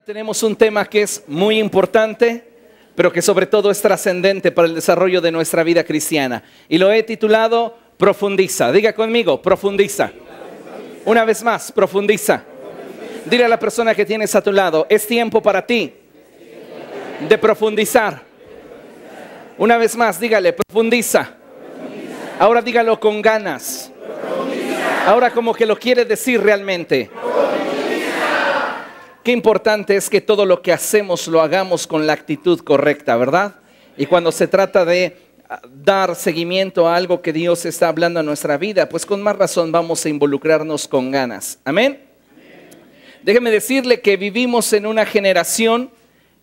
Tenemos un tema que es muy importante, pero que sobre todo es trascendente para el desarrollo de nuestra vida cristiana. Y lo he titulado Profundiza. Diga conmigo, profundiza. Una vez más, profundiza. Dile a la persona que tienes a tu lado, es tiempo para ti de profundizar. Una vez más, dígale, profundiza. Ahora dígalo con ganas. Ahora como que lo quiere decir realmente. Qué importante es que todo lo que hacemos lo hagamos con la actitud correcta, ¿verdad? Y cuando se trata de dar seguimiento a algo que Dios está hablando en nuestra vida, pues con más razón vamos a involucrarnos con ganas. ¿Amén? Déjeme decirle que vivimos en una generación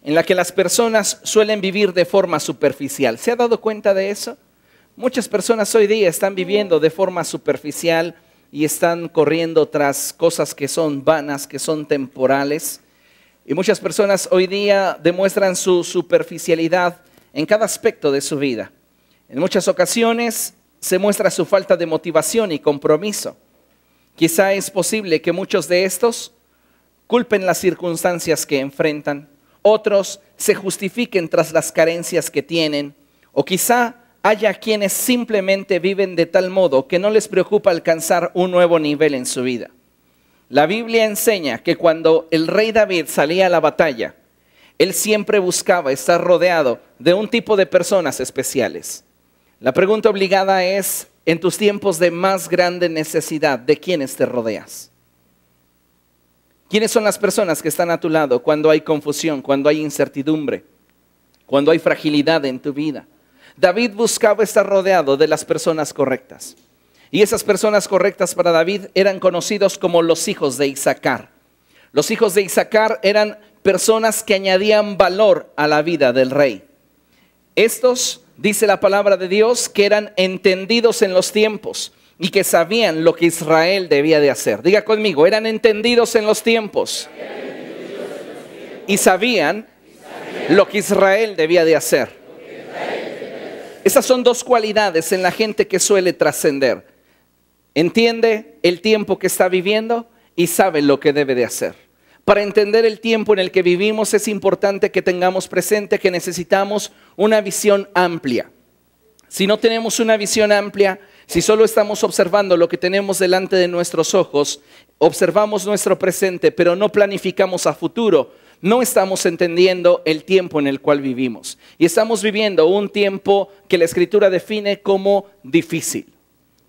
en la que las personas suelen vivir de forma superficial. ¿Se ha dado cuenta de eso? Muchas personas hoy día están viviendo de forma superficial y están corriendo tras cosas que son vanas, que son temporales. Y muchas personas hoy día demuestran su superficialidad en cada aspecto de su vida. En muchas ocasiones se muestra su falta de motivación y compromiso. Quizá es posible que muchos de estos culpen las circunstancias que enfrentan, otros se justifiquen tras las carencias que tienen, o quizá haya quienes simplemente viven de tal modo que no les preocupa alcanzar un nuevo nivel en su vida. La Biblia enseña que cuando el rey David salía a la batalla, él siempre buscaba estar rodeado de un tipo de personas especiales. La pregunta obligada es, en tus tiempos de más grande necesidad, ¿de quiénes te rodeas? ¿Quiénes son las personas que están a tu lado cuando hay confusión, cuando hay incertidumbre, cuando hay fragilidad en tu vida? David buscaba estar rodeado de las personas correctas. Y esas personas correctas para David eran conocidos como los hijos de Isaacar. Los hijos de Isaacar eran personas que añadían valor a la vida del rey. Estos, dice la palabra de Dios, que eran entendidos en los tiempos y que sabían lo que Israel debía de hacer. Diga conmigo, eran entendidos en los tiempos y sabían lo que Israel debía de hacer. Esas son dos cualidades en la gente que suele trascender. Entiende el tiempo que está viviendo y sabe lo que debe de hacer. Para entender el tiempo en el que vivimos es importante que tengamos presente que necesitamos una visión amplia. Si no tenemos una visión amplia, si solo estamos observando lo que tenemos delante de nuestros ojos, observamos nuestro presente, pero no planificamos a futuro, no estamos entendiendo el tiempo en el cual vivimos. Y estamos viviendo un tiempo que la Escritura define como difícil.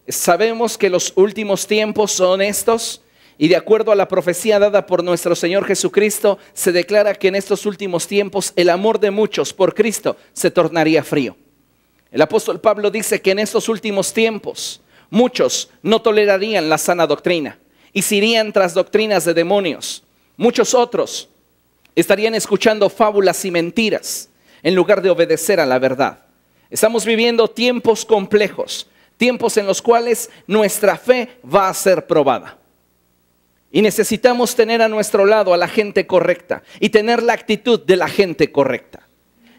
Sabemos que los últimos tiempos son estos, y de acuerdo a la profecía dada por nuestro Señor Jesucristo, se declara que en estos últimos tiempos el amor de muchos por Cristo se tornaría frío. El apóstol Pablo dice que en estos últimos tiempos muchos no tolerarían la sana doctrina y se irían tras doctrinas de demonios. Muchos otros estarían escuchando fábulas y mentiras en lugar de obedecer a la verdad. Estamos viviendo tiempos complejos, tiempos en los cuales nuestra fe va a ser probada. Y necesitamos tener a nuestro lado a la gente correcta y tener la actitud de la gente correcta.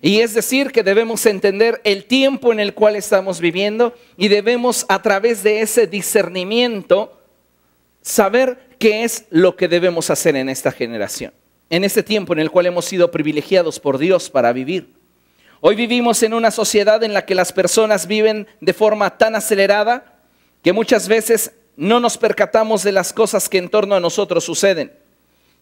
Y es decir, que debemos entender el tiempo en el cual estamos viviendo y debemos a través de ese discernimiento saber qué es lo que debemos hacer en esta generación. En este tiempo en el cual hemos sido privilegiados por Dios para vivir. Hoy vivimos en una sociedad en la que las personas viven de forma tan acelerada que muchas veces no nos percatamos de las cosas que en torno a nosotros suceden.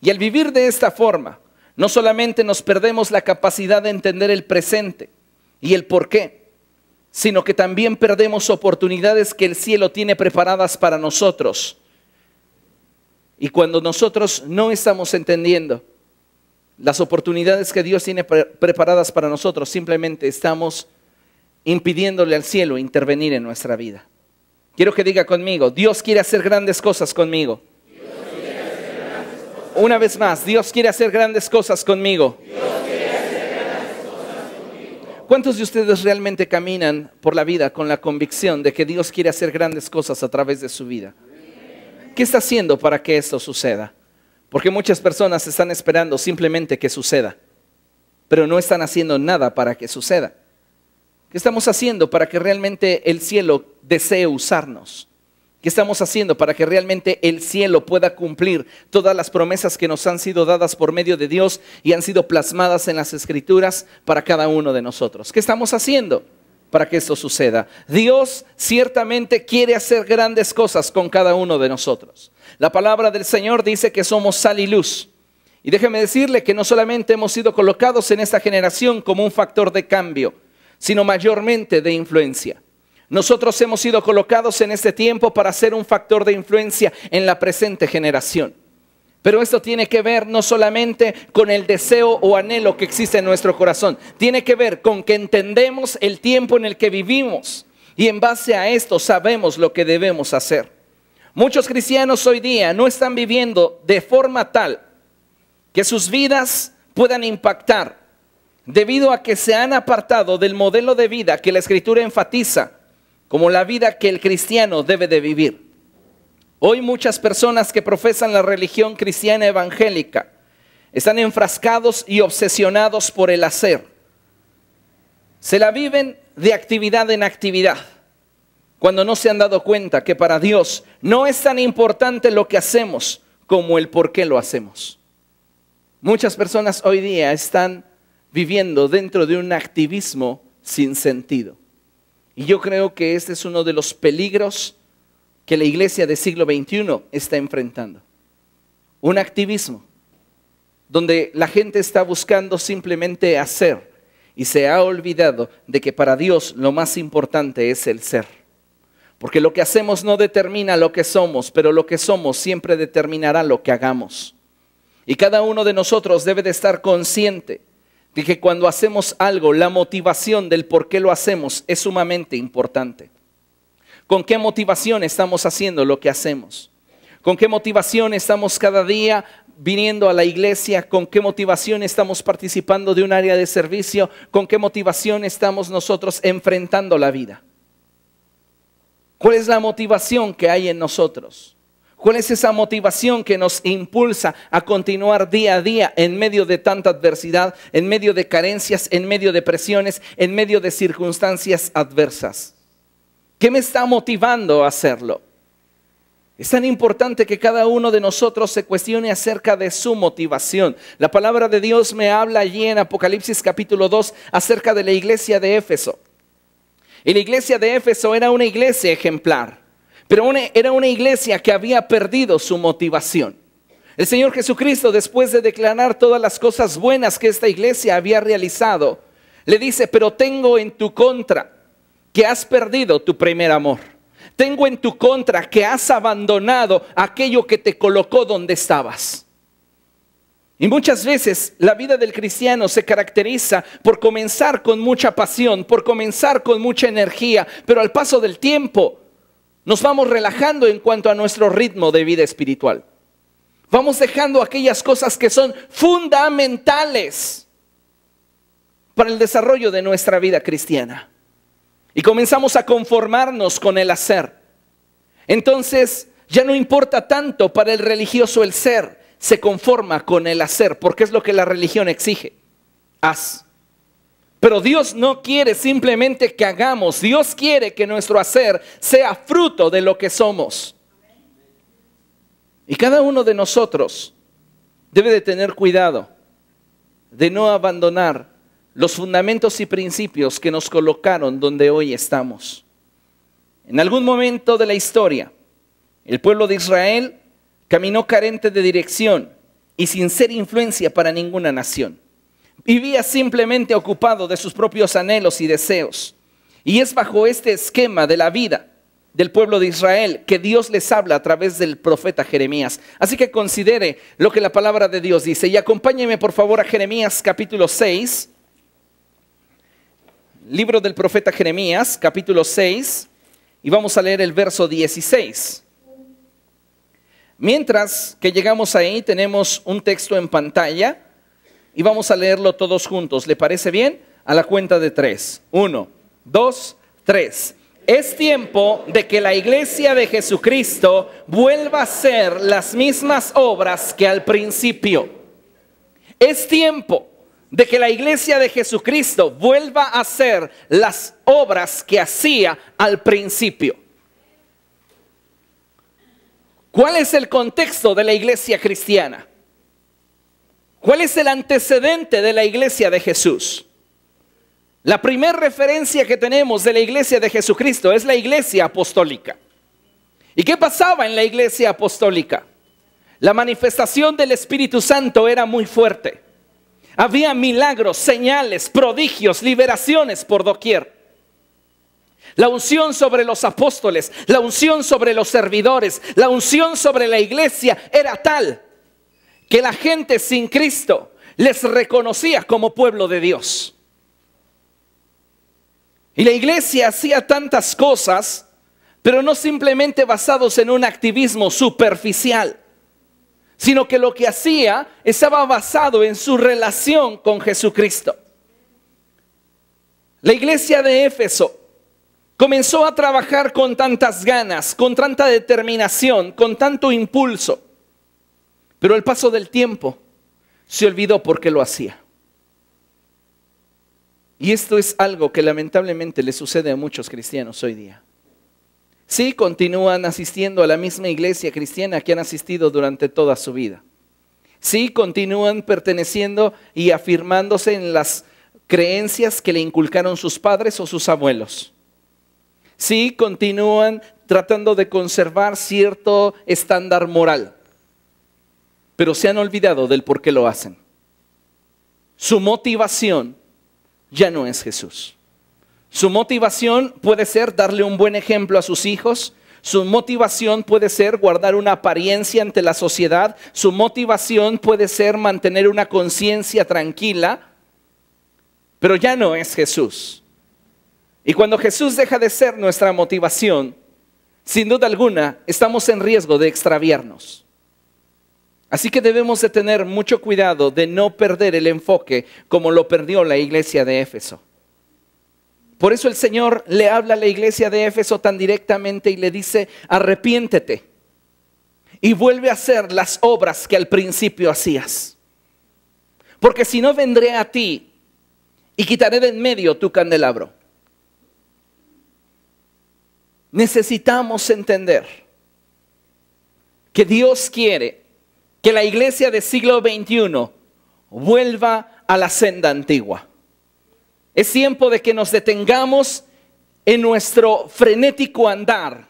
Y al vivir de esta forma, no solamente nos perdemos la capacidad de entender el presente y el porqué, sino que también perdemos oportunidades que el cielo tiene preparadas para nosotros. Y cuando nosotros no estamos entendiendo las oportunidades que Dios tiene preparadas para nosotros, simplemente estamos impidiéndole al cielo intervenir en nuestra vida. Quiero que diga conmigo, Dios quiere hacer grandes cosas conmigo. Una vez más, Dios quiere hacer grandes cosas conmigo. ¿Cuántos de ustedes realmente caminan por la vida con la convicción de que Dios quiere hacer grandes cosas a través de su vida? ¿Qué está haciendo para que esto suceda? Porque muchas personas están esperando simplemente que suceda, pero no están haciendo nada para que suceda. ¿Qué estamos haciendo para que realmente el cielo desee usarnos? ¿Qué estamos haciendo para que realmente el cielo pueda cumplir todas las promesas que nos han sido dadas por medio de Dios y han sido plasmadas en las Escrituras para cada uno de nosotros? ¿Qué estamos haciendo para que esto suceda? Dios ciertamente quiere hacer grandes cosas con cada uno de nosotros. La palabra del Señor dice que somos sal y luz. Y déjeme decirle que no solamente hemos sido colocados en esta generación como un factor de cambio, sino mayormente de influencia. Nosotros hemos sido colocados en este tiempo para ser un factor de influencia en la presente generación. Pero esto tiene que ver no solamente con el deseo o anhelo que existe en nuestro corazón. Tiene que ver con que entendemos el tiempo en el que vivimos y en base a esto sabemos lo que debemos hacer. Muchos cristianos hoy día no están viviendo de forma tal que sus vidas puedan impactar debido a que se han apartado del modelo de vida que la Escritura enfatiza como la vida que el cristiano debe de vivir. Hoy muchas personas que profesan la religión cristiana evangélica están enfrascados y obsesionados por el hacer. Se la viven de actividad en actividad, cuando no se han dado cuenta que para Dios no es tan importante lo que hacemos como el por qué lo hacemos. Muchas personas hoy día están viviendo dentro de un activismo sin sentido. Y yo creo que este es uno de los peligros que la iglesia del siglo XXI está enfrentando. Un activismo donde la gente está buscando simplemente hacer y se ha olvidado de que para Dios lo más importante es el ser. Porque lo que hacemos no determina lo que somos, pero lo que somos siempre determinará lo que hagamos. Y cada uno de nosotros debe de estar consciente de que cuando hacemos algo, la motivación del por qué lo hacemos es sumamente importante. ¿Con qué motivación estamos haciendo lo que hacemos? ¿Con qué motivación estamos cada día viniendo a la iglesia? ¿Con qué motivación estamos participando de un área de servicio? ¿Con qué motivación estamos nosotros enfrentando la vida? ¿Cuál es la motivación que hay en nosotros? ¿Cuál es esa motivación que nos impulsa a continuar día a día en medio de tanta adversidad, en medio de carencias, en medio de presiones, en medio de circunstancias adversas? ¿Qué me está motivando a hacerlo? Es tan importante que cada uno de nosotros se cuestione acerca de su motivación. La palabra de Dios me habla allí en Apocalipsis capítulo 2 acerca de la iglesia de Éfeso. Y la iglesia de Éfeso era una iglesia ejemplar. Pero era una iglesia que había perdido su motivación. El Señor Jesucristo, después de declarar todas las cosas buenas que esta iglesia había realizado, le dice, pero tengo en tu contra que has perdido tu primer amor. Tengo en tu contra que has abandonado aquello que te colocó donde estabas. Y muchas veces la vida del cristiano se caracteriza por comenzar con mucha pasión, por comenzar con mucha energía, pero al paso del tiempo nos vamos relajando en cuanto a nuestro ritmo de vida espiritual. Vamos dejando aquellas cosas que son fundamentales para el desarrollo de nuestra vida cristiana. Y comenzamos a conformarnos con el hacer. Entonces ya no importa tanto para el religioso el ser, se conforma con el hacer, porque es lo que la religión exige. Haz. Pero Dios no quiere simplemente que hagamos. Dios quiere que nuestro hacer sea fruto de lo que somos. Y cada uno de nosotros debe de tener cuidado de no abandonar los fundamentos y principios que nos colocaron donde hoy estamos. En algún momento de la historia, el pueblo de Israel caminó carente de dirección y sin ser influencia para ninguna nación. Vivía simplemente ocupado de sus propios anhelos y deseos. Y es bajo este esquema de la vida del pueblo de Israel que Dios les habla a través del profeta Jeremías. Así que considere lo que la palabra de Dios dice. Y acompáñeme por favor a Jeremías capítulo 6. Libro del profeta Jeremías capítulo 6. Y vamos a leer el verso 16. Mientras que llegamos ahí tenemos un texto en pantalla. Y vamos a leerlo todos juntos. ¿Le parece bien? A la cuenta de 3. 1, 2, 3. Es tiempo de que la iglesia de Jesucristo vuelva a hacer las mismas obras que al principio. Es tiempo de que la iglesia de Jesucristo vuelva a hacer las obras que hacía al principio. ¿Cuál es el contexto de la iglesia cristiana? ¿Cuál es el antecedente de la iglesia de Jesús? La primera referencia que tenemos de la iglesia de Jesucristo es la iglesia apostólica. ¿Y qué pasaba en la iglesia apostólica? La manifestación del Espíritu Santo era muy fuerte. Había milagros, señales, prodigios, liberaciones por doquier. La unción sobre los apóstoles, la unción sobre los servidores, la unción sobre la iglesia era tal que la gente sin Cristo les reconocía como pueblo de Dios. Y la iglesia hacía tantas cosas, pero no simplemente basados en un activismo superficial, sino que lo que hacía estaba basado en su relación con Jesucristo. La iglesia de Éfeso comenzó a trabajar con tantas ganas, con tanta determinación, con tanto impulso, pero al paso del tiempo se olvidó por qué lo hacía. Y esto es algo que lamentablemente le sucede a muchos cristianos hoy día. Sí, continúan asistiendo a la misma iglesia cristiana que han asistido durante toda su vida. Sí, continúan perteneciendo y afirmándose en las creencias que le inculcaron sus padres o sus abuelos. Sí, continúan tratando de conservar cierto estándar moral, pero se han olvidado del por qué lo hacen. Su motivación ya no es Jesús. Su motivación puede ser darle un buen ejemplo a sus hijos. Su motivación puede ser guardar una apariencia ante la sociedad. Su motivación puede ser mantener una conciencia tranquila, pero ya no es Jesús. Y cuando Jesús deja de ser nuestra motivación, sin duda alguna, estamos en riesgo de extraviarnos. Así que debemos de tener mucho cuidado de no perder el enfoque como lo perdió la iglesia de Éfeso. Por eso el Señor le habla a la iglesia de Éfeso tan directamente y le dice: arrepiéntete y vuelve a hacer las obras que al principio hacías. Porque si no, vendré a ti y quitaré de en medio tu candelabro. Necesitamos entender que Dios quiere que la iglesia del siglo XXI vuelva a la senda antigua. Es tiempo de que nos detengamos en nuestro frenético andar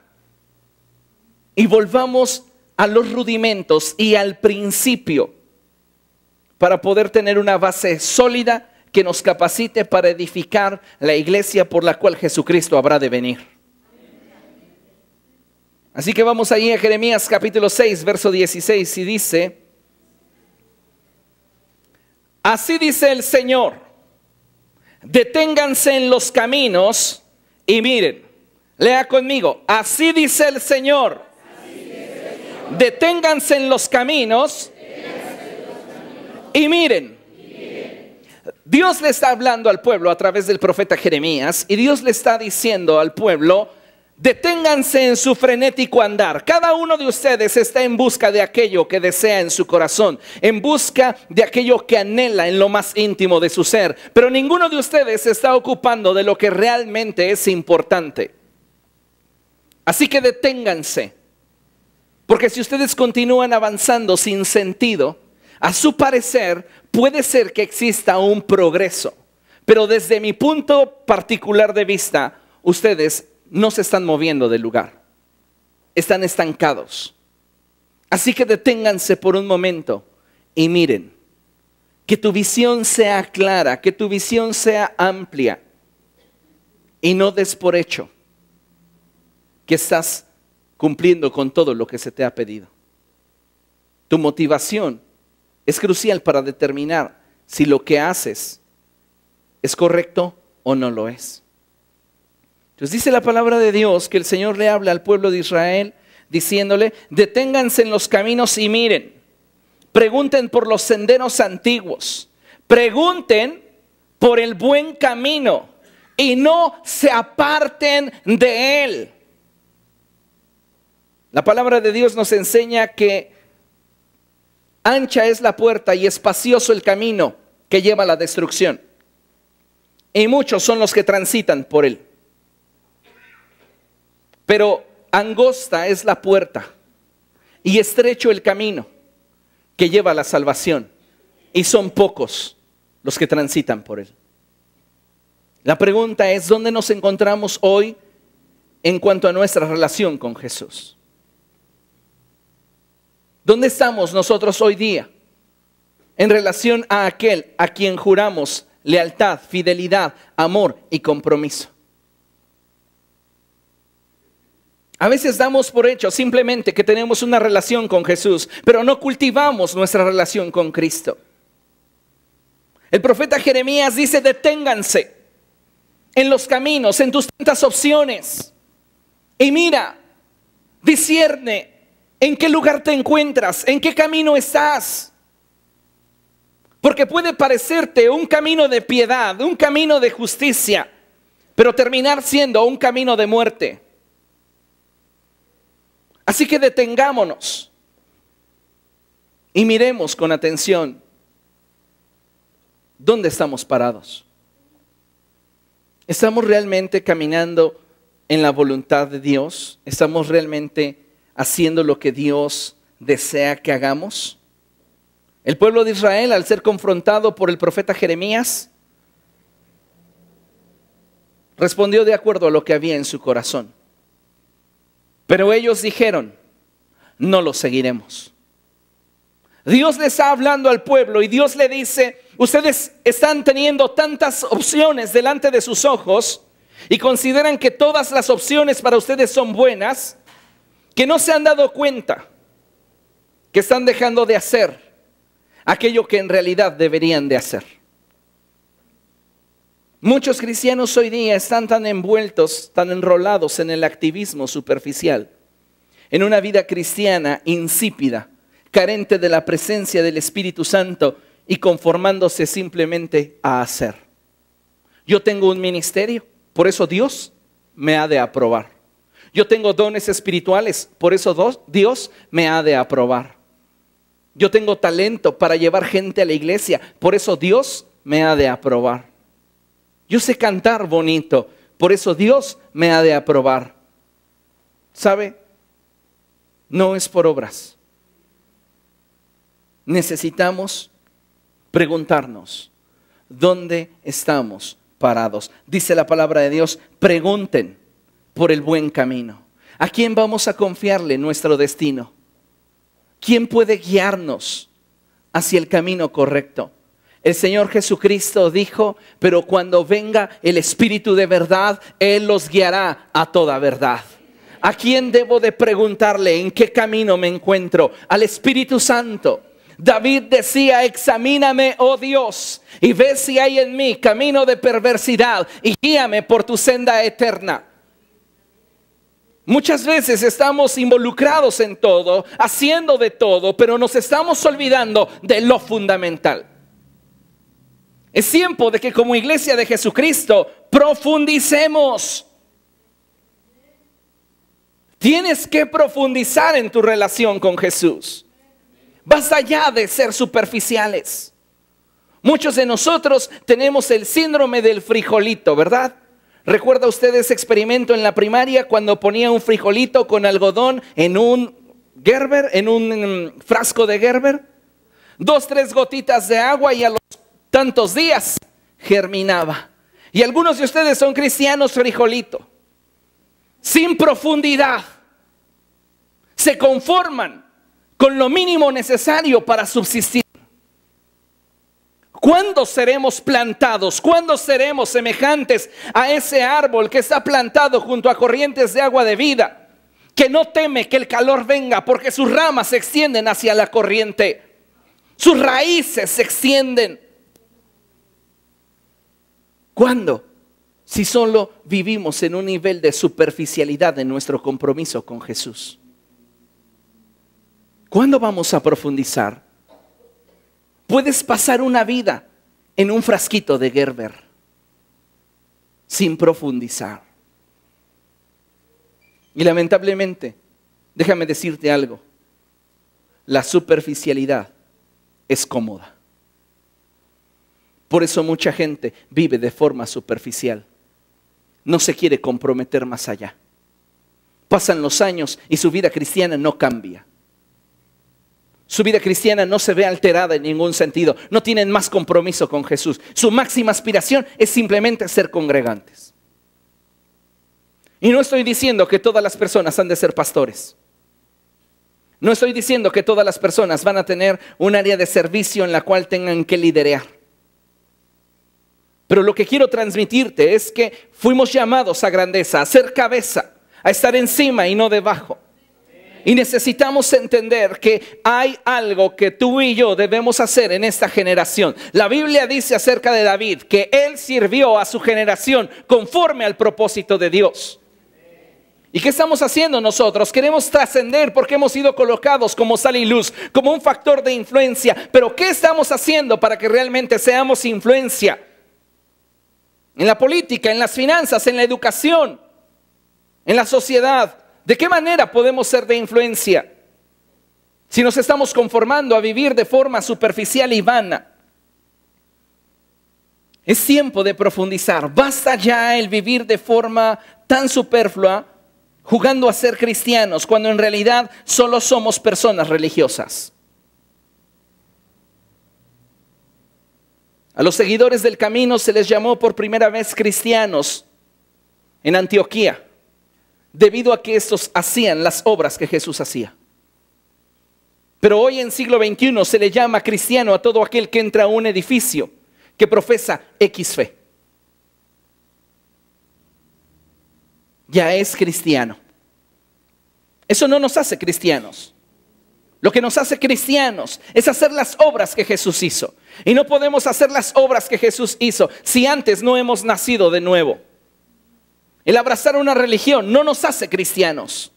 y volvamos a los rudimentos y al principio para poder tener una base sólida que nos capacite para edificar la iglesia por la cual Jesucristo habrá de venir. Así que vamos ahí a Jeremías capítulo 6, verso 16, y dice: así dice el Señor, deténganse en los caminos y miren. Lea conmigo: así dice el Señor, deténganse en los caminos y miren. Dios le está hablando al pueblo a través del profeta Jeremías, y Dios le está diciendo al pueblo: deténganse en su frenético andar. Cada uno de ustedes está en busca de aquello que desea en su corazón, en busca de aquello que anhela en lo más íntimo de su ser. Pero ninguno de ustedes se está ocupando de lo que realmente es importante. Así que deténganse. Porque si ustedes continúan avanzando sin sentido, a su parecer puede ser que exista un progreso. Pero desde mi punto particular de vista, ustedes no se están moviendo del lugar, están estancados. Así que deténganse por un momento y miren, que tu visión sea clara, que tu visión sea amplia, y no des por hecho que estás cumpliendo con todo lo que se te ha pedido. Tu motivación es crucial para determinar si lo que haces es correcto o no lo es. Entonces dice la palabra de Dios que el Señor le habla al pueblo de Israel diciéndole: deténganse en los caminos y miren, pregunten por los senderos antiguos, pregunten por el buen camino y no se aparten de él. La palabra de Dios nos enseña que ancha es la puerta y espacioso el camino que lleva a la destrucción, y muchos son los que transitan por él. Pero angosta es la puerta y estrecho el camino que lleva a la salvación, y son pocos los que transitan por él. La pregunta es, ¿dónde nos encontramos hoy en cuanto a nuestra relación con Jesús? ¿Dónde estamos nosotros hoy día en relación a aquel a quien juramos lealtad, fidelidad, amor y compromiso? A veces damos por hecho simplemente que tenemos una relación con Jesús, pero no cultivamos nuestra relación con Cristo. El profeta Jeremías dice: deténganse en los caminos, en tus tantas opciones, y mira, discierne en qué lugar te encuentras, en qué camino estás. Porque puede parecerte un camino de piedad, un camino de justicia, pero terminar siendo un camino de muerte. Así que detengámonos y miremos con atención dónde estamos parados. ¿Estamos realmente caminando en la voluntad de Dios? ¿Estamos realmente haciendo lo que Dios desea que hagamos? El pueblo de Israel, al ser confrontado por el profeta Jeremías, respondió de acuerdo a lo que había en su corazón. Pero ellos dijeron: no lo seguiremos. Dios le está hablando al pueblo y Dios le dice: ustedes están teniendo tantas opciones delante de sus ojos y consideran que todas las opciones para ustedes son buenas, que no se han dado cuenta que están dejando de hacer aquello que en realidad deberían de hacer. Muchos cristianos hoy día están tan envueltos, tan enrolados en el activismo superficial, en una vida cristiana insípida, carente de la presencia del Espíritu Santo y conformándose simplemente a hacer. Yo tengo un ministerio, por eso Dios me ha de aprobar. Yo tengo dones espirituales, por eso Dios me ha de aprobar. Yo tengo talento para llevar gente a la iglesia, por eso Dios me ha de aprobar. Yo sé cantar bonito, por eso Dios me ha de aprobar. ¿Sabe? No es por obras. Necesitamos preguntarnos, ¿dónde estamos parados? Dice la palabra de Dios: pregunten por el buen camino. ¿A quién vamos a confiarle nuestro destino? ¿Quién puede guiarnos hacia el camino correcto? El Señor Jesucristo dijo: pero cuando venga el Espíritu de verdad, Él los guiará a toda verdad. ¿A quién debo de preguntarle en qué camino me encuentro? Al Espíritu Santo. David decía: examíname, oh Dios, y ve si hay en mí camino de perversidad y guíame por tu senda eterna. Muchas veces estamos involucrados en todo, haciendo de todo, pero nos estamos olvidando de lo fundamental. Es tiempo de que como iglesia de Jesucristo profundicemos. Tienes que profundizar en tu relación con Jesús. Vas allá de ser superficiales. Muchos de nosotros tenemos el síndrome del frijolito, ¿verdad? ¿Recuerda usted ese experimento en la primaria cuando ponía un frijolito con algodón en un Gerber, en un frasco de Gerber? 2, 3 gotitas de agua y a los tantos días germinaba. Y algunos de ustedes son cristianos frijolito, sin profundidad. Se conforman con lo mínimo necesario para subsistir. ¿Cuándo seremos plantados? ¿Cuándo seremos semejantes a ese árbol que está plantado junto a corrientes de agua de vida, que no teme que el calor venga porque sus ramas se extienden hacia la corriente, sus raíces se extienden? ¿Cuándo? Si solo vivimos en un nivel de superficialidad en nuestro compromiso con Jesús. ¿Cuándo vamos a profundizar? Puedes pasar una vida en un frasquito de Gerber sin profundizar. Y lamentablemente, déjame decirte algo, la superficialidad es cómoda. Por eso mucha gente vive de forma superficial. No se quiere comprometer más allá. Pasan los años y su vida cristiana no cambia. Su vida cristiana no se ve alterada en ningún sentido. No tienen más compromiso con Jesús. Su máxima aspiración es simplemente ser congregantes. Y no estoy diciendo que todas las personas han de ser pastores. No estoy diciendo que todas las personas van a tener un área de servicio en la cual tengan que liderear. Pero lo que quiero transmitirte es que fuimos llamados a grandeza, a ser cabeza, a estar encima y no debajo. Y necesitamos entender que hay algo que tú y yo debemos hacer en esta generación. La Biblia dice acerca de David que él sirvió a su generación conforme al propósito de Dios. ¿Y qué estamos haciendo nosotros? Queremos trascender porque hemos sido colocados como sal y luz, como un factor de influencia. Pero ¿qué estamos haciendo para que realmente seamos influencia? En la política, en las finanzas, en la educación, en la sociedad. ¿De qué manera podemos ser de influencia si nos estamos conformando a vivir de forma superficial y vana? Es tiempo de profundizar. Basta ya el vivir de forma tan superflua, jugando a ser cristianos, cuando en realidad solo somos personas religiosas. A los seguidores del camino se les llamó por primera vez cristianos en Antioquía, debido a que estos hacían las obras que Jesús hacía. Pero hoy en siglo XXI se le llama cristiano a todo aquel que entra a un edificio que profesa X fe. Ya es cristiano. Eso no nos hace cristianos. Lo que nos hace cristianos es hacer las obras que Jesús hizo. Y no podemos hacer las obras que Jesús hizo si antes no hemos nacido de nuevo. El abrazar una religión no nos hace cristianos.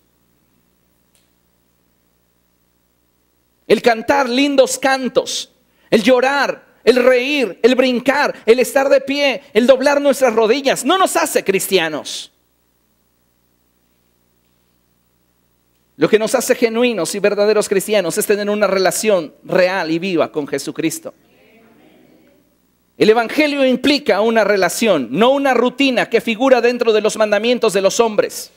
El cantar lindos cantos, el llorar, el reír, el brincar, el estar de pie, el doblar nuestras rodillas, no nos hace cristianos. Lo que nos hace genuinos y verdaderos cristianos es tener una relación real y viva con Jesucristo. El evangelio implica una relación, no una rutina que figura dentro de los mandamientos de los hombres.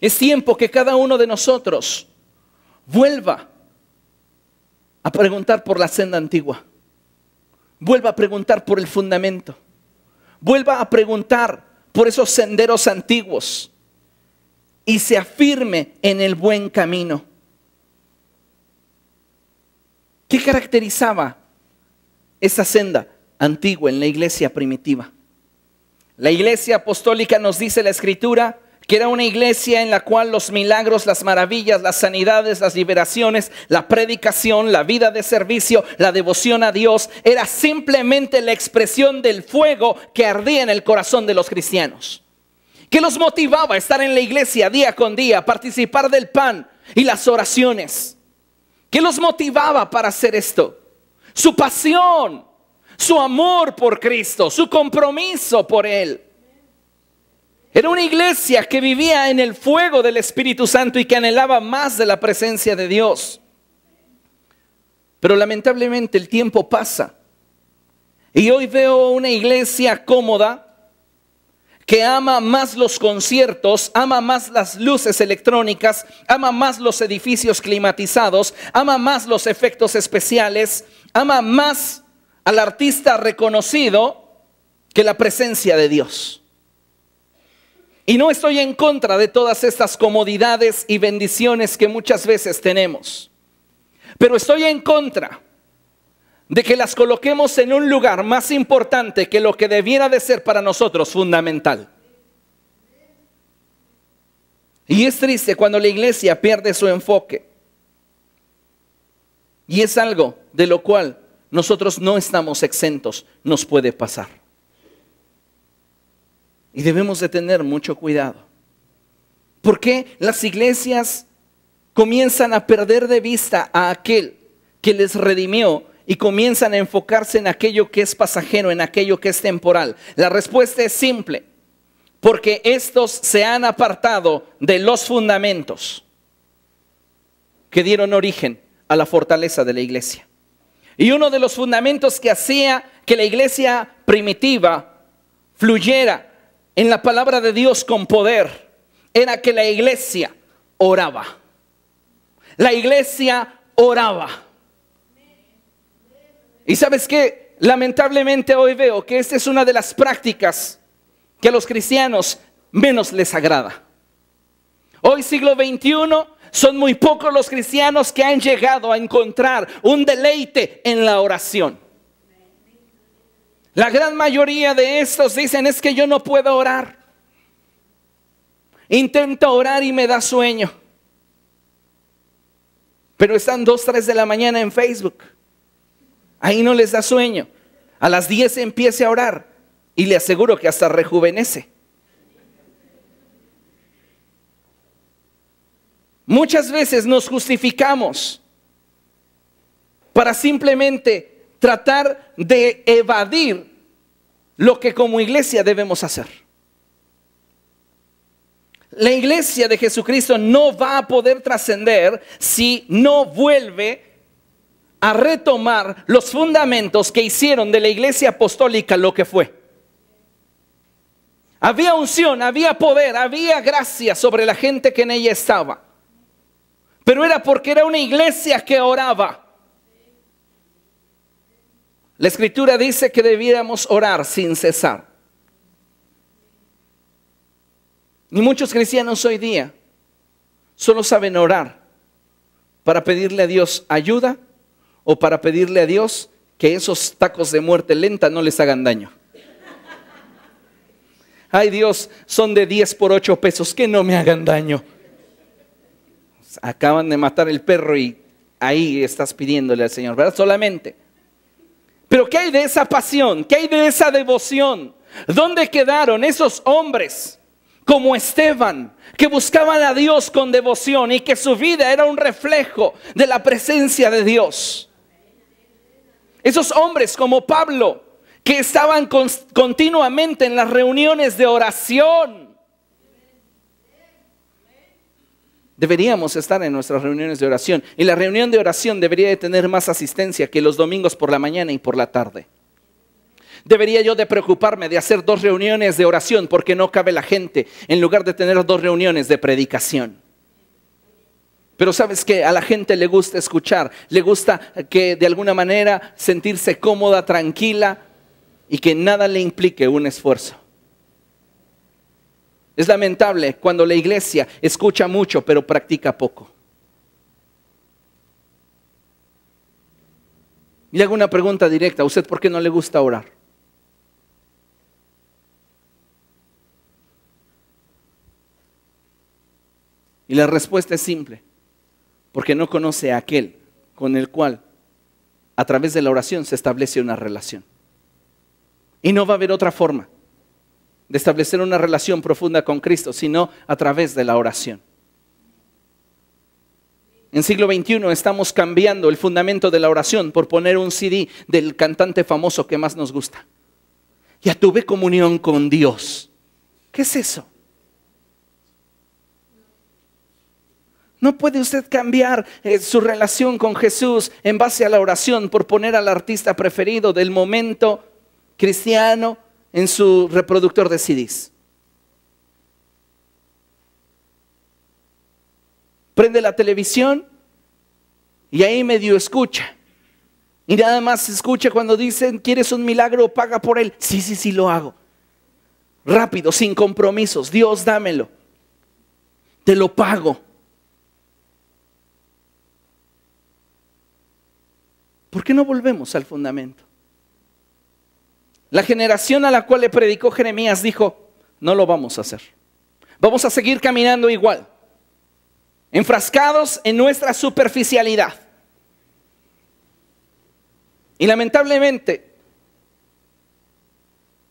Es tiempo que cada uno de nosotros vuelva a preguntar por la senda antigua. Vuelva a preguntar por el fundamento. Vuelva a preguntar por esos senderos antiguos. Y se afirme en el buen camino. ¿Qué caracterizaba esa senda antigua en la iglesia primitiva? La iglesia apostólica, nos dice la Escritura, que era una iglesia en la cual los milagros, las maravillas, las sanidades, las liberaciones, la predicación, la vida de servicio, la devoción a Dios, era simplemente la expresión del fuego que ardía en el corazón de los cristianos. ¿Qué los motivaba a estar en la iglesia día con día, a participar del pan y las oraciones? ¿Qué los motivaba para hacer esto? Su pasión, su amor por Cristo, su compromiso por Él. Era una iglesia que vivía en el fuego del Espíritu Santo y que anhelaba más de la presencia de Dios. Pero lamentablemente el tiempo pasa. Y hoy veo una iglesia cómoda, que ama más los conciertos, ama más las luces electrónicas, ama más los edificios climatizados, ama más los efectos especiales, ama más al artista reconocido que la presencia de Dios. Y no estoy en contra de todas estas comodidades y bendiciones que muchas veces tenemos, pero estoy en contra de que las coloquemos en un lugar más importante que lo que debiera de ser para nosotros fundamental. Y es triste cuando la iglesia pierde su enfoque. Y es algo de lo cual nosotros no estamos exentos, nos puede pasar. Y debemos de tener mucho cuidado. Porque las iglesias comienzan a perder de vista a aquel que les redimió y comienzan a enfocarse en aquello que es pasajero, en aquello que es temporal? La respuesta es simple: porque estos se han apartado de los fundamentos que dieron origen a la fortaleza de la iglesia. Y uno de los fundamentos que hacía que la iglesia primitiva fluyera en la palabra de Dios con poder era que la iglesia oraba. La iglesia oraba. Y ¿sabes qué? Lamentablemente hoy veo que esta es una de las prácticas que a los cristianos menos les agrada. Hoy, siglo XXI, son muy pocos los cristianos que han llegado a encontrar un deleite en la oración. La gran mayoría de estos dicen: es que yo no puedo orar. Intento orar y me da sueño. Pero están 2, 3 de la mañana en Facebook. Ahí no les da sueño. A las 10 empiece a orar y le aseguro que hasta rejuvenece. Muchas veces nos justificamos para simplemente tratar de evadir lo que como iglesia debemos hacer. La iglesia de Jesucristo no va a poder trascender si no vuelve a retomar los fundamentos que hicieron de la iglesia apostólica lo que fue. Había unción, había poder, había gracia sobre la gente que en ella estaba. Pero era porque era una iglesia que oraba. La Escritura dice que debiéramos orar sin cesar. Y muchos cristianos hoy día solo saben orar para pedirle a Dios ayuda o para pedirle a Dios que esos tacos de muerte lenta no les hagan daño. Ay Dios, son de 10 por 8 pesos, que no me hagan daño. Acaban de matar el perro y ahí estás pidiéndole al Señor, ¿verdad? Solamente. Pero ¿qué hay de esa pasión? ¿Qué hay de esa devoción? ¿Dónde quedaron esos hombres como Esteban, que buscaban a Dios con devoción y que su vida era un reflejo de la presencia de Dios? Esos hombres como Pablo, que estaban continuamente en las reuniones de oración. Deberíamos estar en nuestras reuniones de oración. Y la reunión de oración debería de tener más asistencia que los domingos por la mañana y por la tarde. Debería yo de preocuparme de hacer 2 reuniones de oración porque no cabe la gente, en lugar de tener 2 reuniones de predicación. Pero ¿sabes qué? A la gente le gusta escuchar, le gusta que de alguna manera sentirse cómoda, tranquila y que nada le implique un esfuerzo. Es lamentable cuando la iglesia escucha mucho pero practica poco. Y le hago una pregunta directa: ¿a usted por qué no le gusta orar? Y la respuesta es simple: porque no conoce a aquel con el cual a través de la oración se establece una relación. Y no va a haber otra forma de establecer una relación profunda con Cristo, sino a través de la oración. En siglo XXI estamos cambiando el fundamento de la oración por poner un CD del cantante famoso que más nos gusta. Ya tuve comunión con Dios. ¿Qué es eso? No puede usted cambiar su relación con Jesús en base a la oración por poner al artista preferido del momento cristiano en su reproductor de CDs. Prende la televisión y ahí medio escucha. Y nada más escucha cuando dicen: ¿quieres un milagro? Paga por él. Sí, lo hago. Rápido, sin compromisos. Dios, dámelo. Te lo pago. ¿Por qué no volvemos al fundamento? La generación a la cual le predicó Jeremías dijo: no lo vamos a hacer. Vamos a seguir caminando igual, enfrascados en nuestra superficialidad. Y lamentablemente,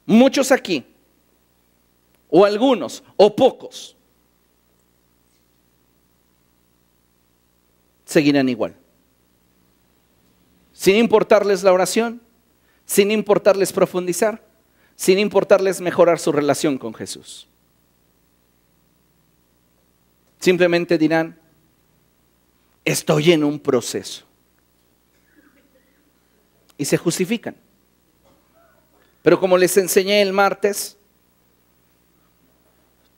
muchos aquí, o algunos, o pocos, seguirán igual. Sin importarles la oración, sin importarles profundizar, sin importarles mejorar su relación con Jesús. Simplemente dirán: estoy en un proceso. Y se justifican. Pero como les enseñé el martes,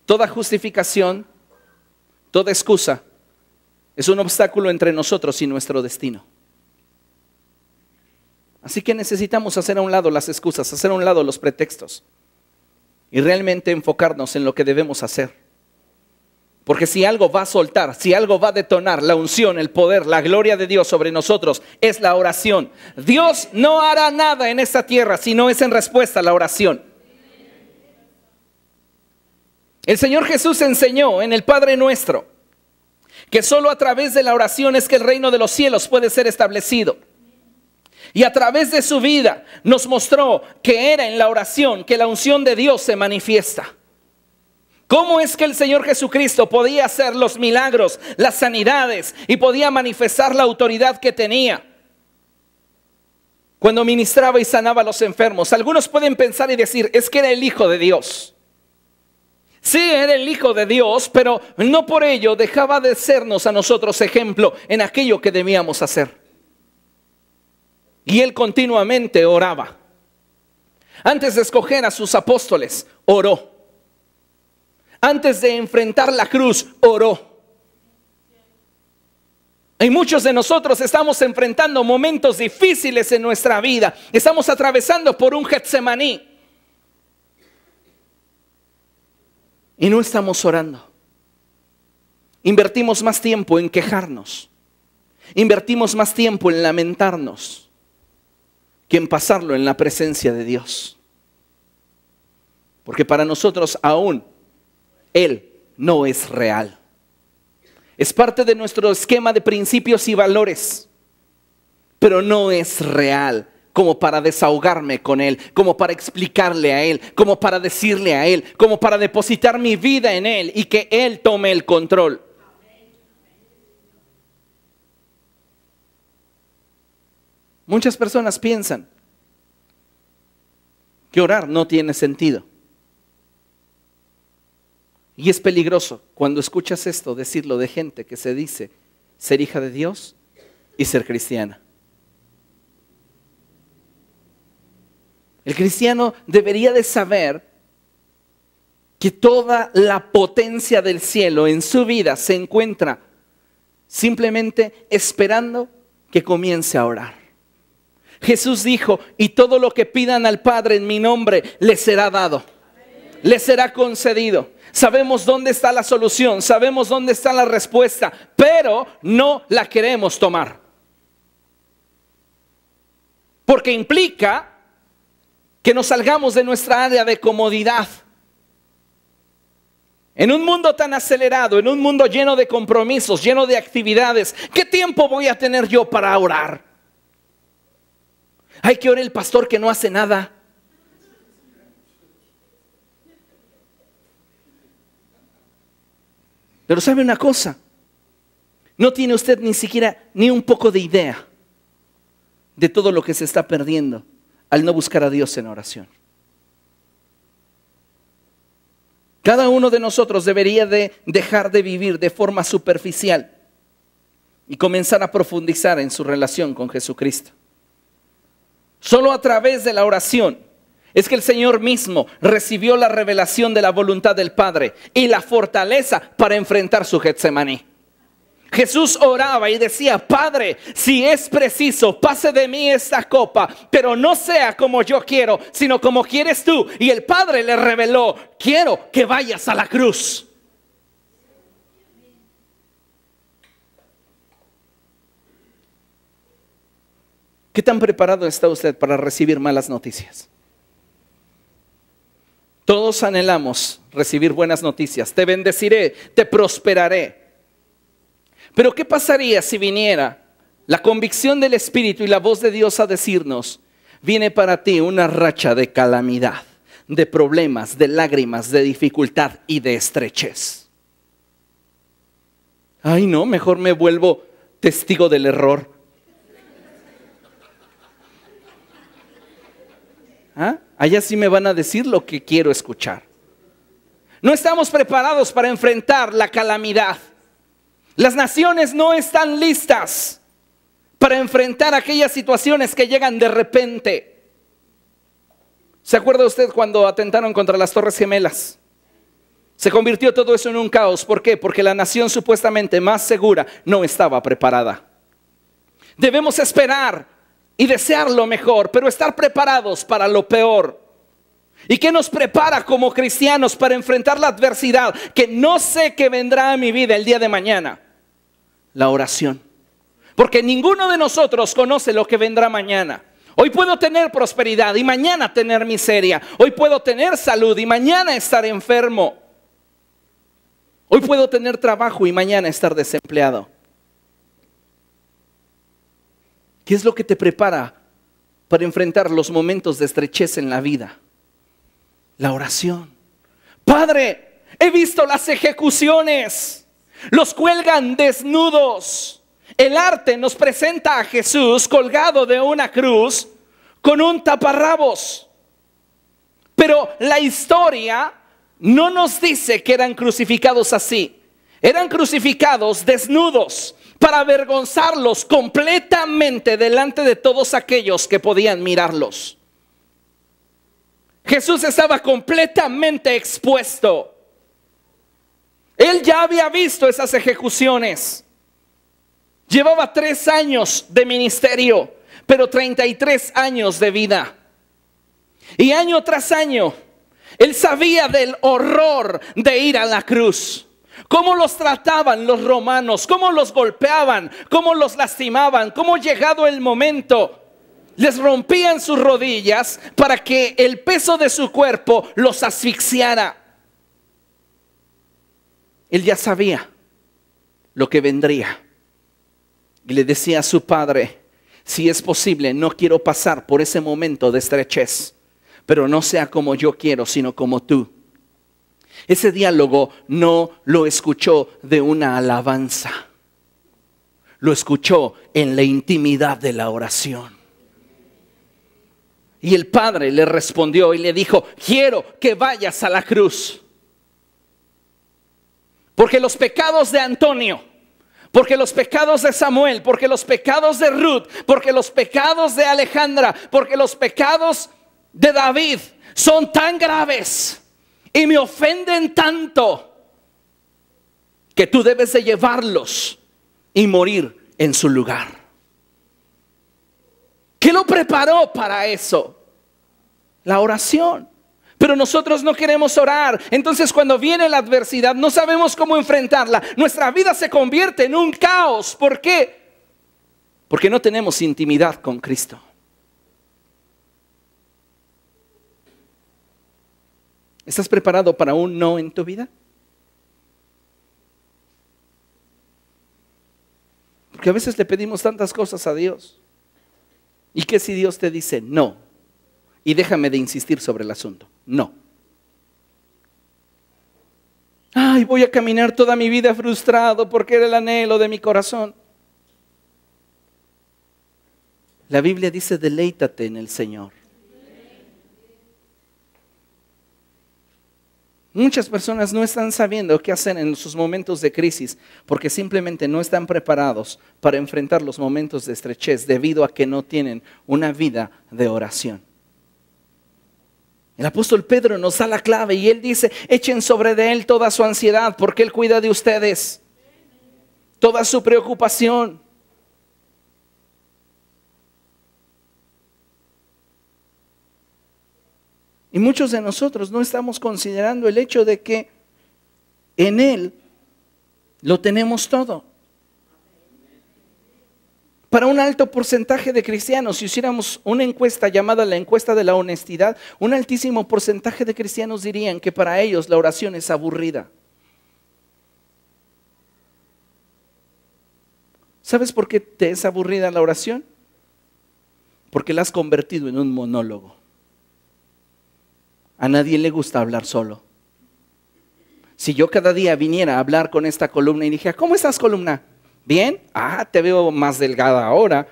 toda justificación, toda excusa Es un obstáculo entre nosotros y nuestro destino. Así que necesitamos hacer a un lado las excusas, hacer a un lado los pretextos y realmente enfocarnos en lo que debemos hacer. Porque si algo va a soltar, si algo va a detonar la unción, el poder, la gloria de Dios sobre nosotros, es la oración. Dios no hará nada en esta tierra si no es en respuesta a la oración. El Señor Jesús enseñó en el Padre Nuestro que solo a través de la oración es que el reino de los cielos puede ser establecido. Y a través de su vida nos mostró que era en la oración que la unción de Dios se manifiesta. ¿Cómo es que el Señor Jesucristo podía hacer los milagros, las sanidades y podía manifestar la autoridad que tenía cuando ministraba y sanaba a los enfermos? Algunos pueden pensar y decir, es que era el Hijo de Dios. Sí, era el Hijo de Dios, pero no por ello dejaba de sernos a nosotros ejemplo en aquello que debíamos hacer. Y Él continuamente oraba. Antes de escoger a sus apóstoles, oró. Antes de enfrentar la cruz, oró. Y muchos de nosotros estamos enfrentando momentos difíciles en nuestra vida. Estamos atravesando por un Getsemaní. Y no estamos orando. Invertimos más tiempo en quejarnos. Invertimos más tiempo en lamentarnos que en pasarlo en la presencia de Dios. Porque para nosotros aún Él no es real. Es parte de nuestro esquema de principios y valores, pero no es real como para desahogarme con Él, como para explicarle a Él, como para decirle a Él, como para depositar mi vida en Él y que Él tome el control. Muchas personas piensan que orar no tiene sentido. Y es peligroso cuando escuchas esto decirlo de gente que se dice ser hija de Dios y ser cristiana. El cristiano debería de saber que toda la potencia del cielo en su vida se encuentra simplemente esperando que comience a orar. Jesús dijo, y todo lo que pidan al Padre en mi nombre les será dado, les será concedido. Sabemos dónde está la solución, sabemos dónde está la respuesta, pero no la queremos tomar. Porque implica que nos salgamos de nuestra área de comodidad. En un mundo tan acelerado, en un mundo lleno de compromisos, lleno de actividades, ¿qué tiempo voy a tener yo para orar? Hay que orar el pastor que no hace nada. Pero ¿sabe una cosa? No tiene usted ni siquiera ni un poco de idea de todo lo que se está perdiendo al no buscar a Dios en oración. Cada uno de nosotros debería de dejar de vivir de forma superficial y comenzar a profundizar en su relación con Jesucristo. Solo a través de la oración es que el Señor mismo recibió la revelación de la voluntad del Padre y la fortaleza para enfrentar su Getsemaní. Jesús oraba y decía, Padre, si es preciso, pase de mí esta copa, pero no sea como yo quiero, sino como quieres tú. Y el Padre le reveló, quiero que vayas a la cruz. ¿Qué tan preparado está usted para recibir malas noticias? Todos anhelamos recibir buenas noticias. Te bendeciré, te prosperaré. Pero ¿qué pasaría si viniera la convicción del Espíritu y la voz de Dios a decirnos, viene para ti una racha de calamidad, de problemas, de lágrimas, de dificultad y de estrechez? Ay, no, mejor me vuelvo testigo del error. Allá sí me van a decir lo que quiero escuchar. No estamos preparados para enfrentar la calamidad. Las naciones no están listas para enfrentar aquellas situaciones que llegan de repente. ¿Se acuerda usted cuando atentaron contra las Torres Gemelas? Se convirtió todo eso en un caos. ¿Por qué? Porque la nación supuestamente más segura no estaba preparada. Debemos esperar y desear lo mejor, pero estar preparados para lo peor. ¿Y qué nos prepara como cristianos para enfrentar la adversidad que no sé qué vendrá a mi vida el día de mañana? La oración. Porque ninguno de nosotros conoce lo que vendrá mañana. Hoy puedo tener prosperidad y mañana tener miseria. Hoy puedo tener salud y mañana estar enfermo. Hoy puedo tener trabajo y mañana estar desempleado. ¿Qué es lo que te prepara para enfrentar los momentos de estrechez en la vida? La oración. Padre, he visto las ejecuciones. Los cuelgan desnudos. El arte nos presenta a Jesús colgado de una cruz con un taparrabos. Pero la historia no nos dice que eran crucificados así. Eran crucificados desnudos para avergonzarlos completamente delante de todos aquellos que podían mirarlos. Jesús estaba completamente expuesto. Él ya había visto esas ejecuciones. Llevaba 3 años de ministerio, pero 33 años de vida. Y año tras año, él sabía del horror de ir a la cruz. Cómo los trataban los romanos, cómo los golpeaban, cómo los lastimaban, cómo llegado el momento les rompían sus rodillas para que el peso de su cuerpo los asfixiara. Él ya sabía lo que vendría. Y le decía a su padre, si es posible, no quiero pasar por ese momento de estrechez, pero no sea como yo quiero, sino como tú. Ese diálogo no lo escuchó de una alabanza. Lo escuchó en la intimidad de la oración. Y el padre le respondió y le dijo, quiero que vayas a la cruz. Porque los pecados de Antonio, porque los pecados de Samuel, porque los pecados de Ruth, porque los pecados de Alejandra, porque los pecados de David son tan graves y me ofenden tanto que tú debes de llevarlos y morir en su lugar. ¿Qué lo preparó para eso? La oración. Pero nosotros no queremos orar. Entonces cuando viene la adversidad no sabemos cómo enfrentarla. Nuestra vida se convierte en un caos. ¿Por qué? Porque no tenemos intimidad con Cristo. ¿Estás preparado para un no en tu vida? Porque a veces le pedimos tantas cosas a Dios. ¿Y qué si Dios te dice no? Y déjame de insistir sobre el asunto. No. Ay, voy a caminar toda mi vida frustrado porque era el anhelo de mi corazón. La Biblia dice, deleítate en el Señor. Muchas personas no están sabiendo qué hacer en sus momentos de crisis porque simplemente no están preparados para enfrentar los momentos de estrechez debido a que no tienen una vida de oración. El apóstol Pedro nos da la clave y él dice, echen sobre de él toda su ansiedad porque él cuida de ustedes, toda su preocupación. Y muchos de nosotros no estamos considerando el hecho de que en Él lo tenemos todo. Para un alto porcentaje de cristianos, si hiciéramos una encuesta llamada la encuesta de la honestidad, un altísimo porcentaje de cristianos dirían que para ellos la oración es aburrida. ¿Sabes por qué te es aburrida la oración? Porque la has convertido en un monólogo. A nadie le gusta hablar solo. Si yo cada día viniera a hablar con esta columna y dije, ¿cómo estás, columna? ¿Bien? Te veo más delgada ahora.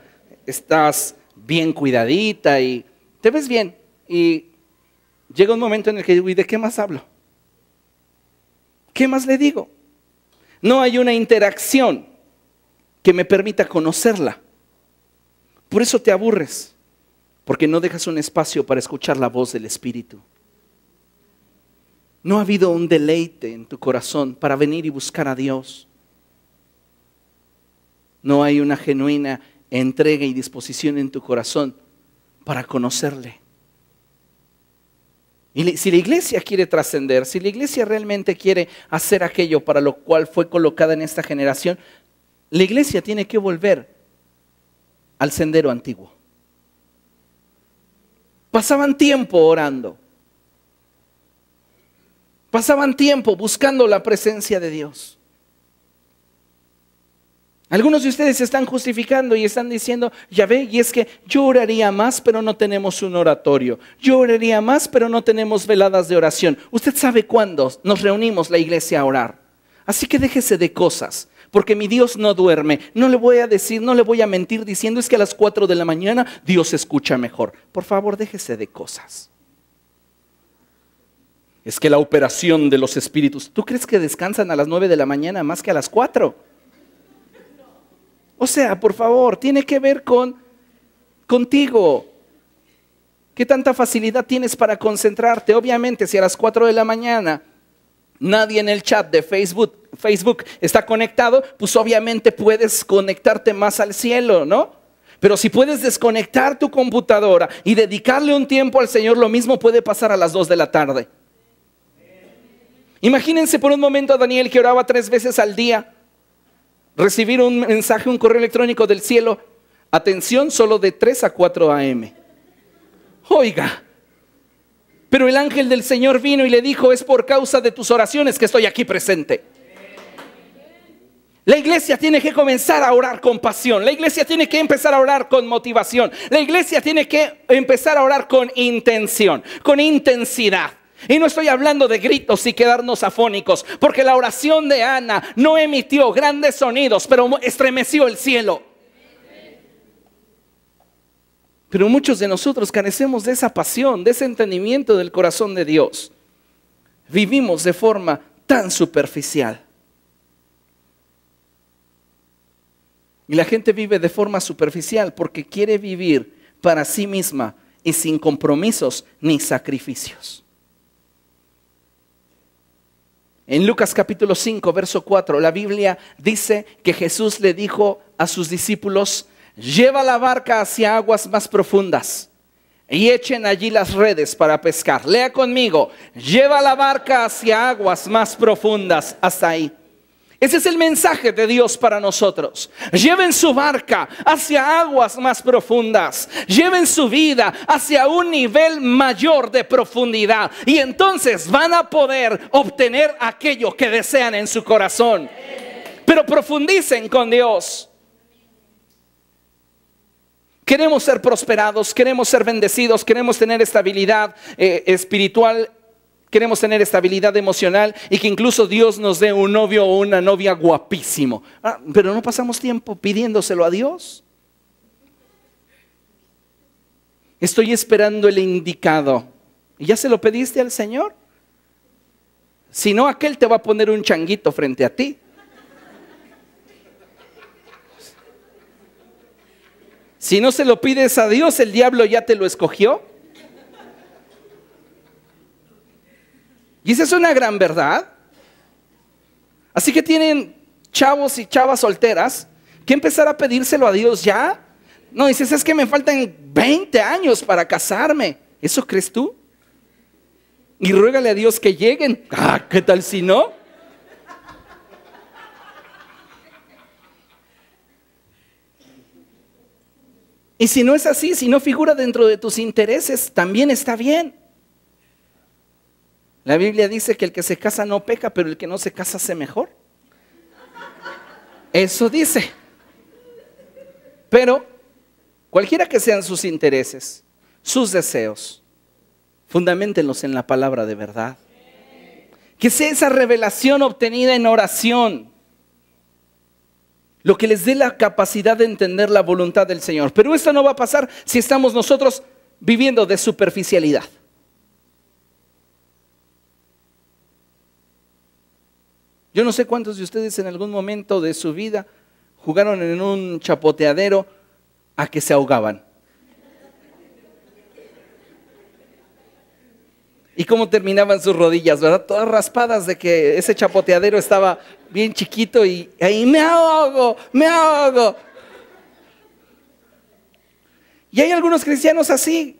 Estás bien cuidadita y te ves bien. Y llega un momento en el que digo, ¿y de qué más hablo? ¿Qué más le digo? No hay una interacción que me permita conocerla. Por eso te aburres, porque no dejas un espacio para escuchar la voz del Espíritu. No ha habido un deleite en tu corazón para venir y buscar a Dios. No hay una genuina entrega y disposición en tu corazón para conocerle. Y si la iglesia quiere trascender, si la iglesia realmente quiere hacer aquello para lo cual fue colocada en esta generación, la iglesia tiene que volver al sendero antiguo. Pasaban tiempo orando. Pasaban tiempo buscando la presencia de Dios. Algunos de ustedes se están justificando y están diciendo, ya ve, y es que yo oraría más, pero no tenemos un oratorio. Yo oraría más, pero no tenemos veladas de oración. Usted sabe cuándo nos reunimos la iglesia a orar. Así que déjese de cosas, porque mi Dios no duerme. No le voy a decir, no le voy a mentir diciendo es que a las 4 de la mañana Dios escucha mejor. Por favor, déjese de cosas. Es que la operación de los espíritus, ¿tú crees que descansan a las 9 de la mañana más que a las 4? O sea, por favor, tiene que ver contigo. ¿Qué tanta facilidad tienes para concentrarte? Obviamente, si a las 4 de la mañana nadie en el chat de Facebook está conectado, pues obviamente puedes conectarte más al cielo, ¿no? Pero si puedes desconectar tu computadora y dedicarle un tiempo al Señor, lo mismo puede pasar a las 2 de la tarde. Imagínense por un momento a Daniel que oraba 3 veces al día. Recibir un mensaje, un correo electrónico del cielo. Atención, solo de 3 a 4 a.m. Oiga, pero el ángel del Señor vino y le dijo, es por causa de tus oraciones que estoy aquí presente. La iglesia tiene que comenzar a orar con pasión. La iglesia tiene que empezar a orar con motivación. La iglesia tiene que empezar a orar con intención, con intensidad. Y no estoy hablando de gritos y quedarnos afónicos, porque la oración de Ana no emitió grandes sonidos, pero estremeció el cielo. Pero muchos de nosotros carecemos de esa pasión, de ese entendimiento del corazón de Dios. Vivimos de forma tan superficial. Y la gente vive de forma superficial porque quiere vivir para sí misma y sin compromisos ni sacrificios. En Lucas capítulo 5, verso 4, la Biblia dice que Jesús le dijo a sus discípulos, lleva la barca hacia aguas más profundas y echen allí las redes para pescar. Lea conmigo, lleva la barca hacia aguas más profundas, hasta ahí. Ese es el mensaje de Dios para nosotros. Lleven su barca hacia aguas más profundas. Lleven su vida hacia un nivel mayor de profundidad. Y entonces van a poder obtener aquello que desean en su corazón. Pero profundicen con Dios. Queremos ser prosperados, queremos ser bendecidos, queremos tener estabilidad espiritual. Queremos tener estabilidad emocional y que incluso Dios nos dé un novio o una novia guapísimo. Pero no pasamos tiempo pidiéndoselo a Dios. Estoy esperando el indicado. ¿Y ya se lo pediste al Señor? Si no, aquel te va a poner un changuito frente a ti. Si no se lo pides a Dios, el diablo ya te lo escogió. Y esa es una gran verdad. Así que tienen chavos y chavas solteras que empezar a pedírselo a Dios ya. No, dices, es que me faltan 20 años para casarme. ¿Eso crees tú? Y ruégale a Dios que lleguen. ¿Qué tal si no? Y si no es así, si no figura dentro de tus intereses, también está bien. La Biblia dice que el que se casa no peca, pero el que no se casa hace mejor. Eso dice. Pero cualquiera que sean sus intereses, sus deseos, fundamentenlos en la palabra de verdad. Que sea esa revelación obtenida en oración lo que les dé la capacidad de entender la voluntad del Señor. Pero esto no va a pasar si estamos nosotros viviendo de superficialidad. Yo no sé cuántos de ustedes en algún momento de su vida jugaron en un chapoteadero a que se ahogaban. ¿Y cómo terminaban sus rodillas, verdad? Todas raspadas de que ese chapoteadero estaba bien chiquito y ahí me ahogo, me ahogo. Y hay algunos cristianos así,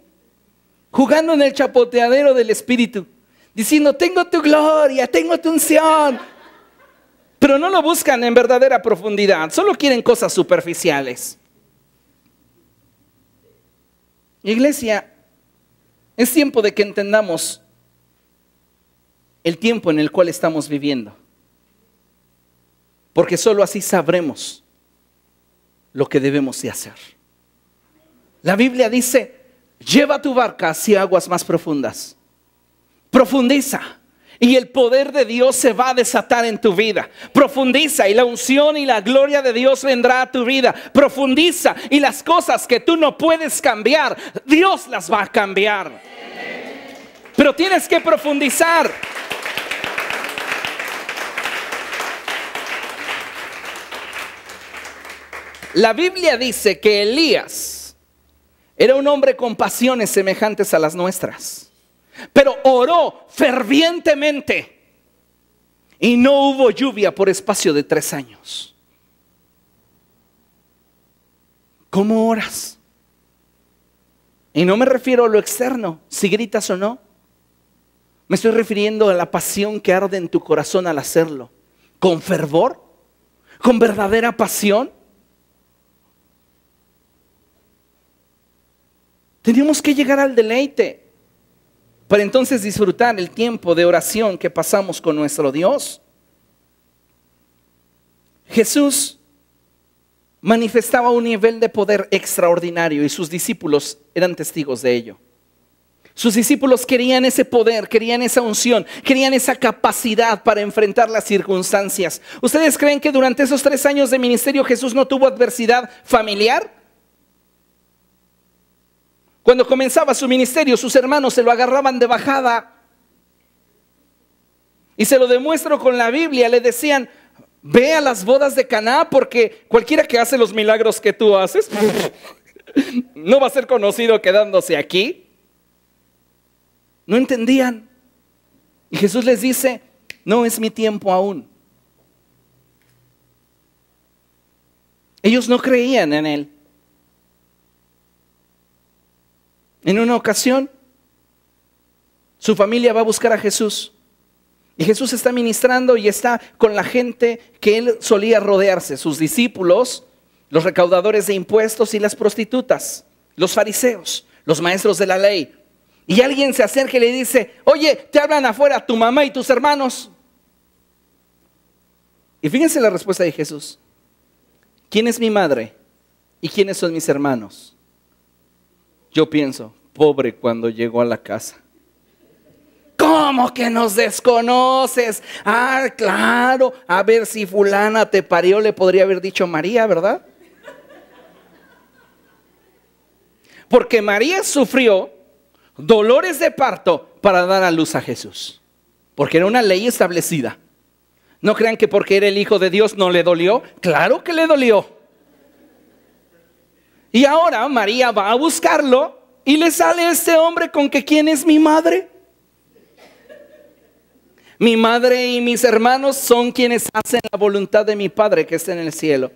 jugando en el chapoteadero del Espíritu, diciendo, tengo tu gloria, tengo tu unción. Pero no lo buscan en verdadera profundidad, solo quieren cosas superficiales. Iglesia, es tiempo de que entendamos el tiempo en el cual estamos viviendo. Porque solo así sabremos lo que debemos de hacer. La Biblia dice, lleva tu barca hacia aguas más profundas. Profundiza y el poder de Dios se va a desatar en tu vida. Profundiza y la unción y la gloria de Dios vendrá a tu vida. Profundiza y las cosas que tú no puedes cambiar, Dios las va a cambiar. Pero tienes que profundizar. La Biblia dice que Elías era un hombre con pasiones semejantes a las nuestras, pero oró fervientemente y no hubo lluvia por espacio de 3 años. ¿Cómo oras? Y no me refiero a lo externo, si gritas o no. Me estoy refiriendo a la pasión que arde en tu corazón al hacerlo. ¿Con fervor? ¿Con verdadera pasión? Tenemos que llegar al deleite para entonces disfrutar el tiempo de oración que pasamos con nuestro Dios. Jesús manifestaba un nivel de poder extraordinario y sus discípulos eran testigos de ello. Sus discípulos querían ese poder, querían esa unción, querían esa capacidad para enfrentar las circunstancias. ¿Ustedes creen que durante esos 3 años de ministerio Jesús no tuvo adversidad familiar? Cuando comenzaba su ministerio, sus hermanos se lo agarraban de bajada. Y se lo demuestro con la Biblia. Le decían, ve a las bodas de Caná, porque cualquiera que hace los milagros que tú haces no va a ser conocido quedándose aquí. No entendían. Y Jesús les dice, no es mi tiempo aún. Ellos no creían en él. En una ocasión, su familia va a buscar a Jesús. Y Jesús está ministrando y está con la gente que él solía rodearse. Sus discípulos, los recaudadores de impuestos y las prostitutas, los fariseos, los maestros de la ley. Y alguien se acerca y le dice, oye, te hablan afuera tu mamá y tus hermanos. Y fíjense la respuesta de Jesús. ¿Quién es mi madre? ¿Y quiénes son mis hermanos? Yo pienso, pobre cuando llegó a la casa. ¿Cómo que nos desconoces? Ah, claro, a ver si fulana te parió, le podría haber dicho María, ¿verdad? Porque María sufrió dolores de parto para dar a luz a Jesús. Porque era una ley establecida. No crean que porque era el Hijo de Dios no le dolió. Claro que le dolió. Y ahora María va a buscarlo y le sale este hombre con que ¿quién es mi madre? Mi madre y mis hermanos son quienes hacen la voluntad de mi Padre que está en el cielo.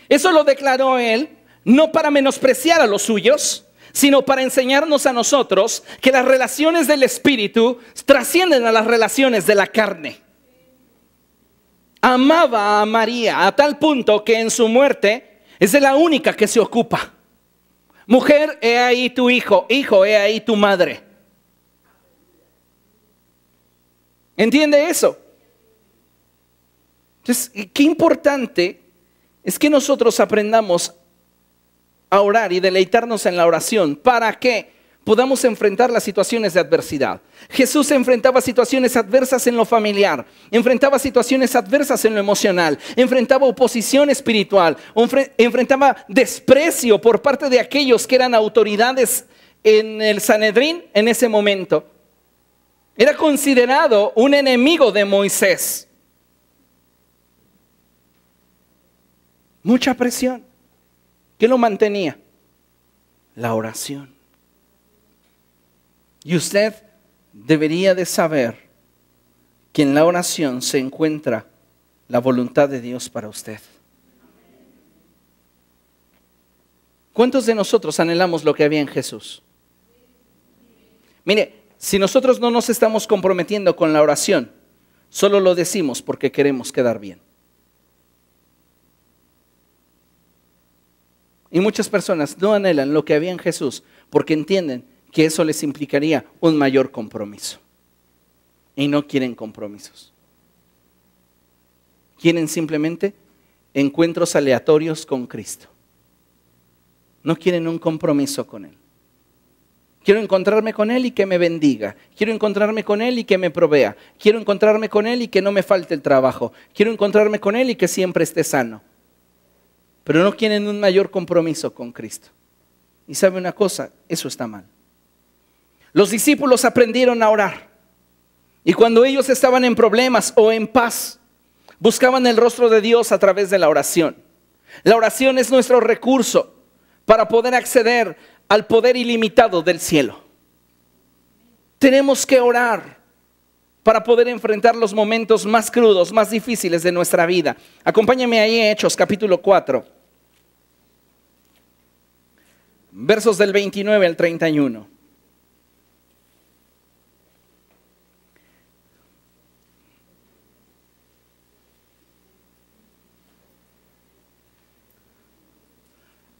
Eso lo declaró él, no para menospreciar a los suyos, sino para enseñarnos a nosotros que las relaciones del Espíritu trascienden a las relaciones de la carne. Amaba a María a tal punto que en su muerte es de la única que se ocupa. Mujer, he ahí tu hijo. Hijo, he ahí tu madre. ¿Entiende eso? Entonces, qué importante es que nosotros aprendamos a orar y deleitarnos en la oración para que podamos enfrentar las situaciones de adversidad. Jesús enfrentaba situaciones adversas en lo familiar, enfrentaba situaciones adversas en lo emocional, enfrentaba oposición espiritual, enfrentaba desprecio por parte de aquellos que eran autoridades en el Sanedrín en ese momento. Era considerado un enemigo de Moisés. Mucha presión. ¿Qué lo mantenía? La oración. Y usted debería de saber que en la oración se encuentra la voluntad de Dios para usted. ¿Cuántos de nosotros anhelamos lo que había en Jesús? Mire, si nosotros no nos estamos comprometiendo con la oración, solo lo decimos porque queremos quedar bien. Y muchas personas no anhelan lo que había en Jesús porque entienden que eso les implicaría un mayor compromiso. Y no quieren compromisos. Quieren simplemente encuentros aleatorios con Cristo. No quieren un compromiso con Él. Quiero encontrarme con Él y que me bendiga. Quiero encontrarme con Él y que me provea. Quiero encontrarme con Él y que no me falte el trabajo. Quiero encontrarme con Él y que siempre esté sano. Pero no quieren un mayor compromiso con Cristo. Y sabe una cosa, eso está mal. Los discípulos aprendieron a orar. Y cuando ellos estaban en problemas o en paz, buscaban el rostro de Dios a través de la oración. La oración es nuestro recurso para poder acceder al poder ilimitado del cielo. Tenemos que orar para poder enfrentar los momentos más crudos, más difíciles de nuestra vida. Acompáñame ahí en Hechos capítulo 4, versos del 29 al 31.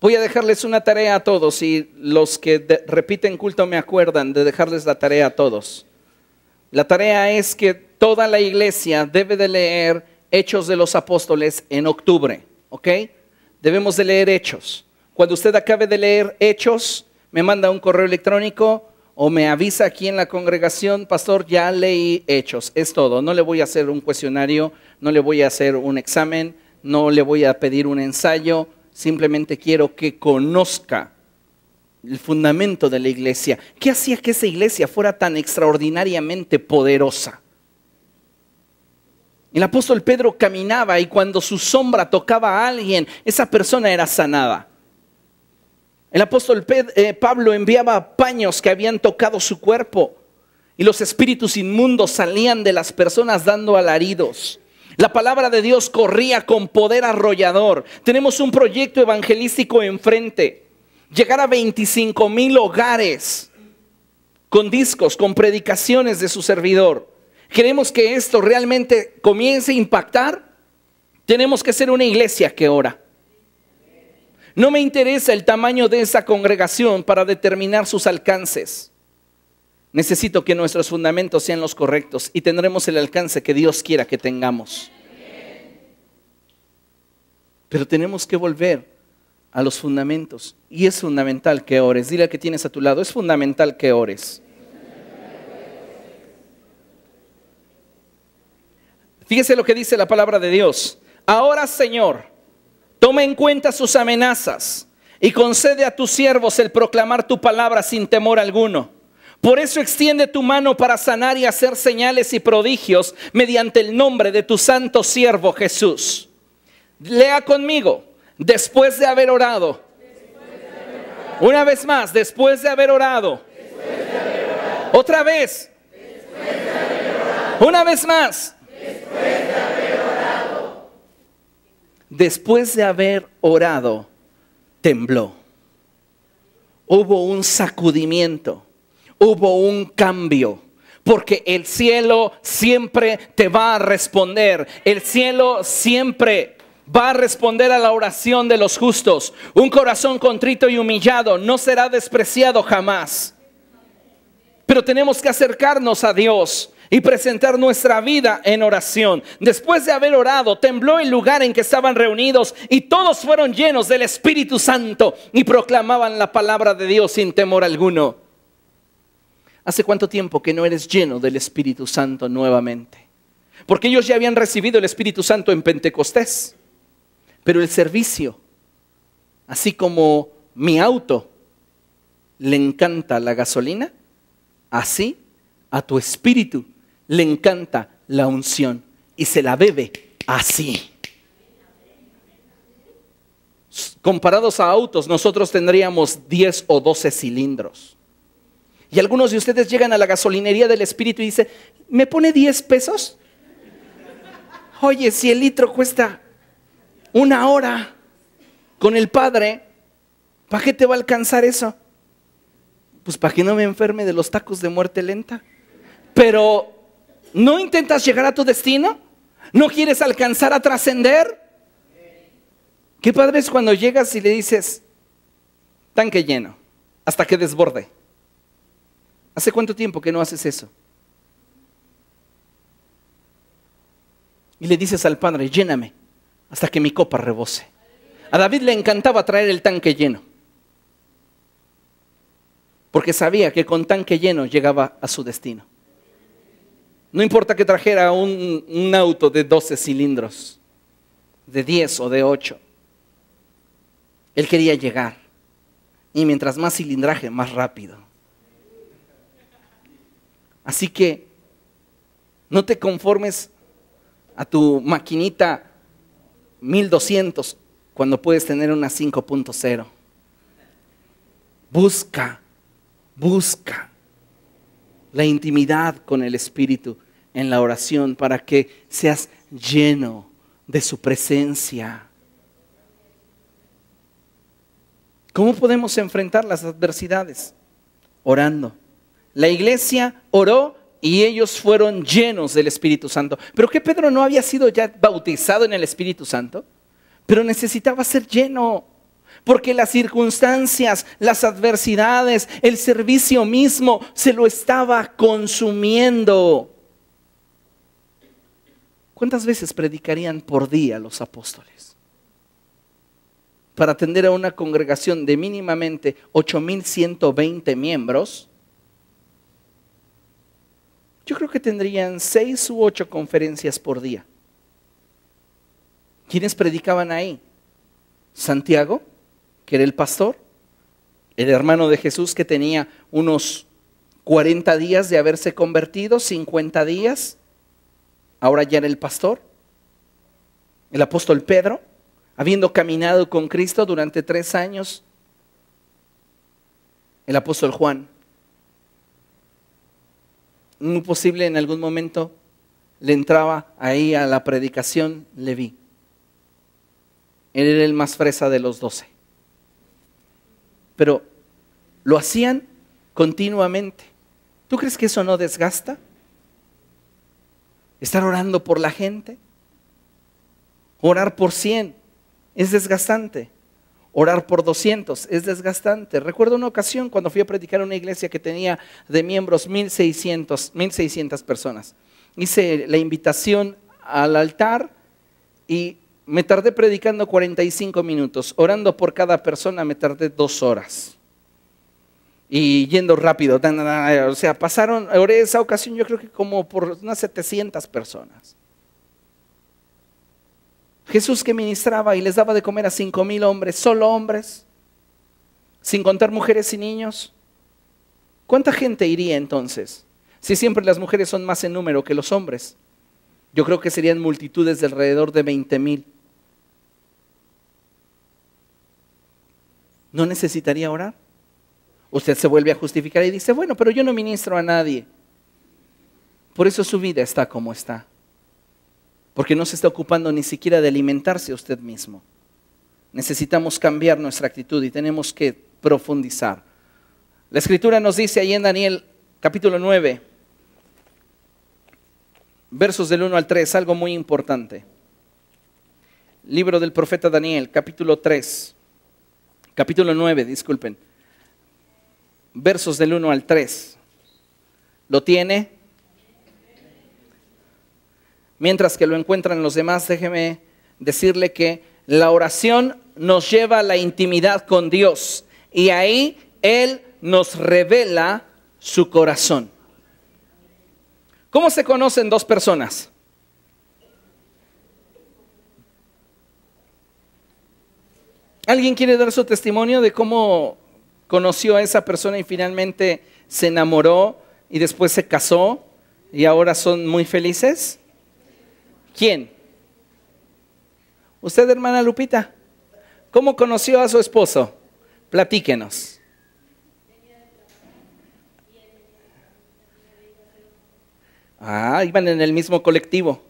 Voy a dejarles una tarea a todos y los que repiten culto me acuerdan de dejarles la tarea a todos. La tarea es que toda la iglesia debe de leer Hechos de los Apóstoles en octubre, ¿ok? Debemos de leer Hechos. Cuando usted acabe de leer Hechos, me manda un correo electrónico o me avisa aquí en la congregación, pastor, ya leí Hechos. Es todo, no le voy a hacer un cuestionario, no le voy a hacer un examen, no le voy a pedir un ensayo. Simplemente quiero que conozca el fundamento de la iglesia. ¿Qué hacía que esa iglesia fuera tan extraordinariamente poderosa? El apóstol Pedro caminaba y cuando su sombra tocaba a alguien, esa persona era sanada. El apóstol Pablo enviaba paños que habían tocado su cuerpo y los espíritus inmundos salían de las personas dando alaridos. La palabra de Dios corría con poder arrollador. Tenemos un proyecto evangelístico enfrente. Llegar a 25,000 hogares con discos, con predicaciones de su servidor. Queremos que esto realmente comience a impactar. Tenemos que ser una iglesia que ora. No me interesa el tamaño de esa congregación para determinar sus alcances. Necesito que nuestros fundamentos sean los correctos y tendremos el alcance que Dios quiera que tengamos. Pero tenemos que volver a los fundamentos y es fundamental que ores. Dile al que tienes a tu lado, es fundamental que ores. Fíjese lo que dice la palabra de Dios. Ahora, Señor, toma en cuenta sus amenazas y concede a tus siervos el proclamar tu palabra sin temor alguno. Por eso extiende tu mano para sanar y hacer señales y prodigios mediante el nombre de tu santo siervo Jesús. Lea conmigo, después de haber orado. Una vez más, después de haber orado. Otra vez. Una vez más. Después de haber orado, tembló. Hubo un sacudimiento. Hubo un cambio, porque el cielo siempre te va a responder. El cielo siempre va a responder a la oración de los justos. Un corazón contrito y humillado no será despreciado jamás. Pero tenemos que acercarnos a Dios y presentar nuestra vida en oración. Después de haber orado, tembló el lugar en que estaban reunidos y todos fueron llenos del Espíritu Santo y proclamaban la palabra de Dios sin temor alguno. ¿Hace cuánto tiempo que no eres lleno del Espíritu Santo nuevamente? Porque ellos ya habían recibido el Espíritu Santo en Pentecostés. Pero el servicio, así como mi auto le encanta la gasolina, así a tu espíritu le encanta la unción y se la bebe así. Comparados a autos, nosotros tendríamos 10 o 12 cilindros. Y algunos de ustedes llegan a la gasolinería del Espíritu y dicen, ¿me pone 10 pesos? Oye, si el litro cuesta 1 hora con el Padre, ¿para qué te va a alcanzar eso? Pues para que no me enferme de los tacos de muerte lenta. Pero, ¿no intentas llegar a tu destino? ¿No quieres alcanzar a trascender? Qué padre es cuando llegas y le dices, tanque lleno, hasta que desborde. ¿Hace cuánto tiempo que no haces eso? Y le dices al Padre, lléname, hasta que mi copa rebose. A David le encantaba traer el tanque lleno, porque sabía que con tanque lleno llegaba a su destino. No importa que trajera un auto de 12 cilindros, de 10 o de 8. Él quería llegar. Y mientras más cilindraje, más rápido. Así que no te conformes a tu maquinita 1200 cuando puedes tener una 5.0. Busca la intimidad con el Espíritu en la oración para que seas lleno de su presencia. ¿Cómo podemos enfrentar las adversidades? Orando. La iglesia oró y ellos fueron llenos del Espíritu Santo. ¿Pero qué, Pedro no había sido ya bautizado en el Espíritu Santo? Pero necesitaba ser lleno, porque las circunstancias, las adversidades, el servicio mismo se lo estaba consumiendo. ¿Cuántas veces predicarían por día los apóstoles? Para atender a una congregación de mínimamente 8,120 miembros, yo creo que tendrían 6 u 8 conferencias por día. ¿Quiénes predicaban ahí? Santiago, que era el pastor, el hermano de Jesús que tenía unos 40 días de haberse convertido, 50 días, ahora ya era el pastor. El apóstol Pedro, habiendo caminado con Cristo durante 3 años. El apóstol Juan. Muy posible en algún momento le entraba ahí a la predicación Leví. Él era el más fresa de los 12. Pero lo hacían continuamente. ¿Tú crees que eso no desgasta? Estar orando por la gente. Orar por 100 es desgastante. Orar por 200 es desgastante. Recuerdo una ocasión cuando fui a predicar a una iglesia que tenía de miembros 1,600 personas. Hice la invitación al altar y me tardé predicando 45 minutos. Orando por cada persona me tardé 2 horas. Y yendo rápido. O sea, oré esa ocasión yo creo que como por unas 700 personas. Jesús que ministraba y les daba de comer a 5,000 hombres, solo hombres, sin contar mujeres y niños. ¿Cuánta gente iría entonces? Si siempre las mujeres son más en número que los hombres. Yo creo que serían multitudes de alrededor de 20,000. ¿No necesitaría orar? Usted se vuelve a justificar y dice, bueno, pero yo no ministro a nadie. Por eso su vida está como está. Porque no se está ocupando ni siquiera de alimentarse a usted mismo. Necesitamos cambiar nuestra actitud y tenemos que profundizar. La Escritura nos dice ahí en Daniel capítulo 9, versos del 1 al 3, algo muy importante. Libro del profeta Daniel, capítulo 9, disculpen. Versos del 1 al 3. ¿Lo tiene? Mientras que lo encuentran los demás, déjeme decirle que la oración nos lleva a la intimidad con Dios y ahí Él nos revela su corazón. ¿Cómo se conocen 2 personas? ¿Alguien quiere dar su testimonio de cómo conoció a esa persona y finalmente se enamoró y después se casó y ahora son muy felices? ¿Quién? Usted, hermana Lupita. ¿Cómo conoció a su esposo? Platíquenos. Ah, iban en el mismo colectivo.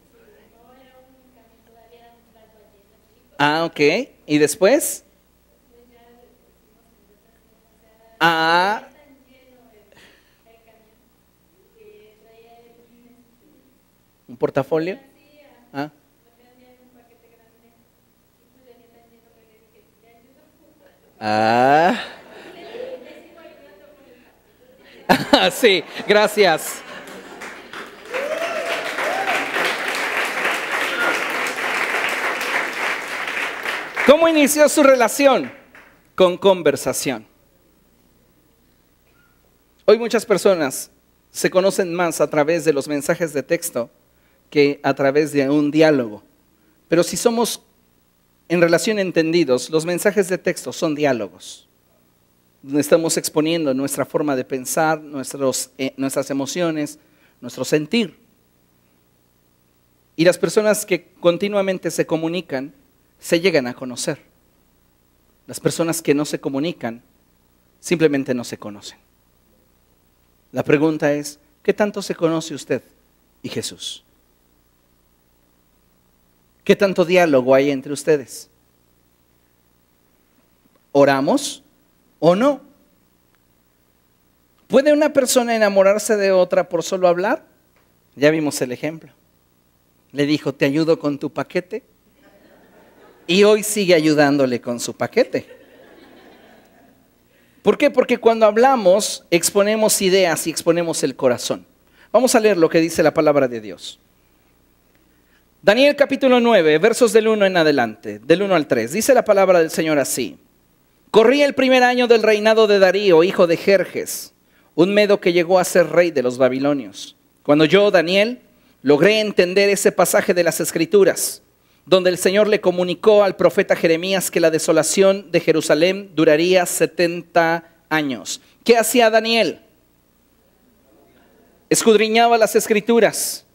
Ah, ok. ¿Y después? Ah, ¿un portafolio? Ah. Ah. Sí, gracias. ¿Cómo inició su relación? Con conversación. Hoy muchas personas se conocen más a través de los mensajes de texto que a través de un diálogo. Pero si somos en relación entendidos, los mensajes de texto son diálogos, donde estamos exponiendo nuestra forma de pensar, nuestras emociones, nuestro sentir. Y las personas que continuamente se comunican, se llegan a conocer. Las personas que no se comunican, simplemente no se conocen. La pregunta es, ¿qué tanto se conoce usted y Jesús? ¿Qué tanto diálogo hay entre ustedes? ¿Oramos o no? ¿Puede una persona enamorarse de otra por solo hablar? Ya vimos el ejemplo. Le dijo, ¿te ayudo con tu paquete? Y hoy sigue ayudándole con su paquete. ¿Por qué? Porque cuando hablamos, exponemos ideas y exponemos el corazón. Vamos a leer lo que dice la palabra de Dios. Daniel capítulo 9, versos del 1 en adelante, del 1 al 3. Dice la palabra del Señor así. Corría el primer año del reinado de Darío, hijo de Jerjes, un medo que llegó a ser rey de los babilonios. Cuando yo, Daniel, logré entender ese pasaje de las Escrituras, donde el Señor le comunicó al profeta Jeremías que la desolación de Jerusalén duraría 70 años. ¿Qué hacía Daniel? Escudriñaba las Escrituras.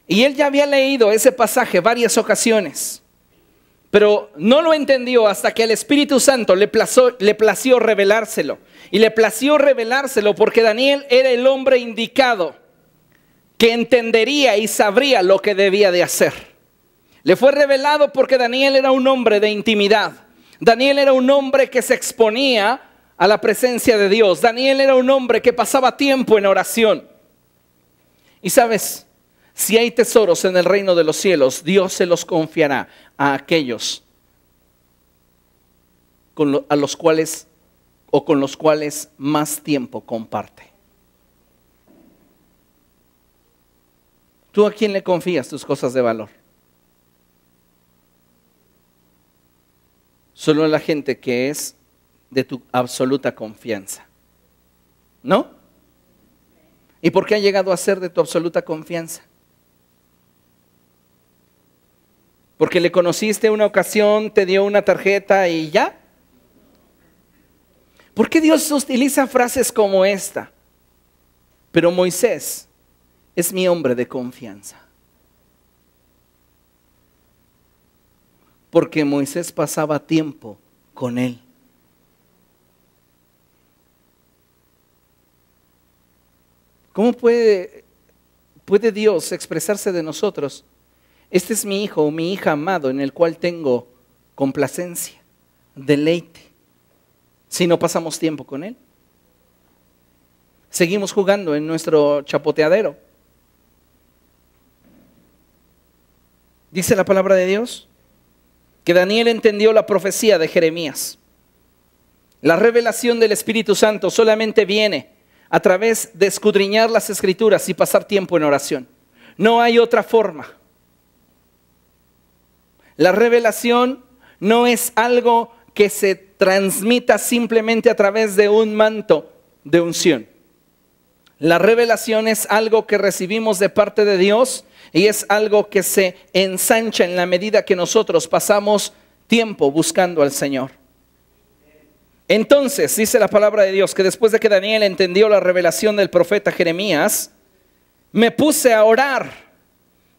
Y él ya había leído ese pasaje varias ocasiones, pero no lo entendió hasta que el Espíritu Santo le plació revelárselo. Y le plació revelárselo porque Daniel era el hombre indicado que entendería y sabría lo que debía de hacer. Le fue revelado porque Daniel era un hombre de intimidad. Daniel era un hombre que se exponía a la presencia de Dios. Daniel era un hombre que pasaba tiempo en oración. Y sabes, si hay tesoros en el reino de los cielos, Dios se los confiará a aquellos con los cuales más tiempo comparte. ¿Tú a quién le confías tus cosas de valor? Solo a la gente que es de tu absoluta confianza, ¿no? ¿Y por qué ha llegado a ser de tu absoluta confianza? Porque le conociste una ocasión, te dio una tarjeta y ya. ¿Por qué Dios utiliza frases como esta? Pero Moisés es mi hombre de confianza. Porque Moisés pasaba tiempo con él. ¿Cómo puede Dios expresarse de nosotros? Este es mi hijo o mi hija amado en el cual tengo complacencia, deleite, si no pasamos tiempo con él. Seguimos jugando en nuestro chapoteadero. Dice la palabra de Dios que Daniel entendió la profecía de Jeremías. La revelación del Espíritu Santo solamente viene a través de escudriñar las Escrituras y pasar tiempo en oración. No hay otra forma. La revelación no es algo que se transmita simplemente a través de un manto de unción. La revelación es algo que recibimos de parte de Dios y es algo que se ensancha en la medida que nosotros pasamos tiempo buscando al Señor. Entonces, dice la palabra de Dios que después de que Daniel entendió la revelación del profeta Jeremías, me puse a orar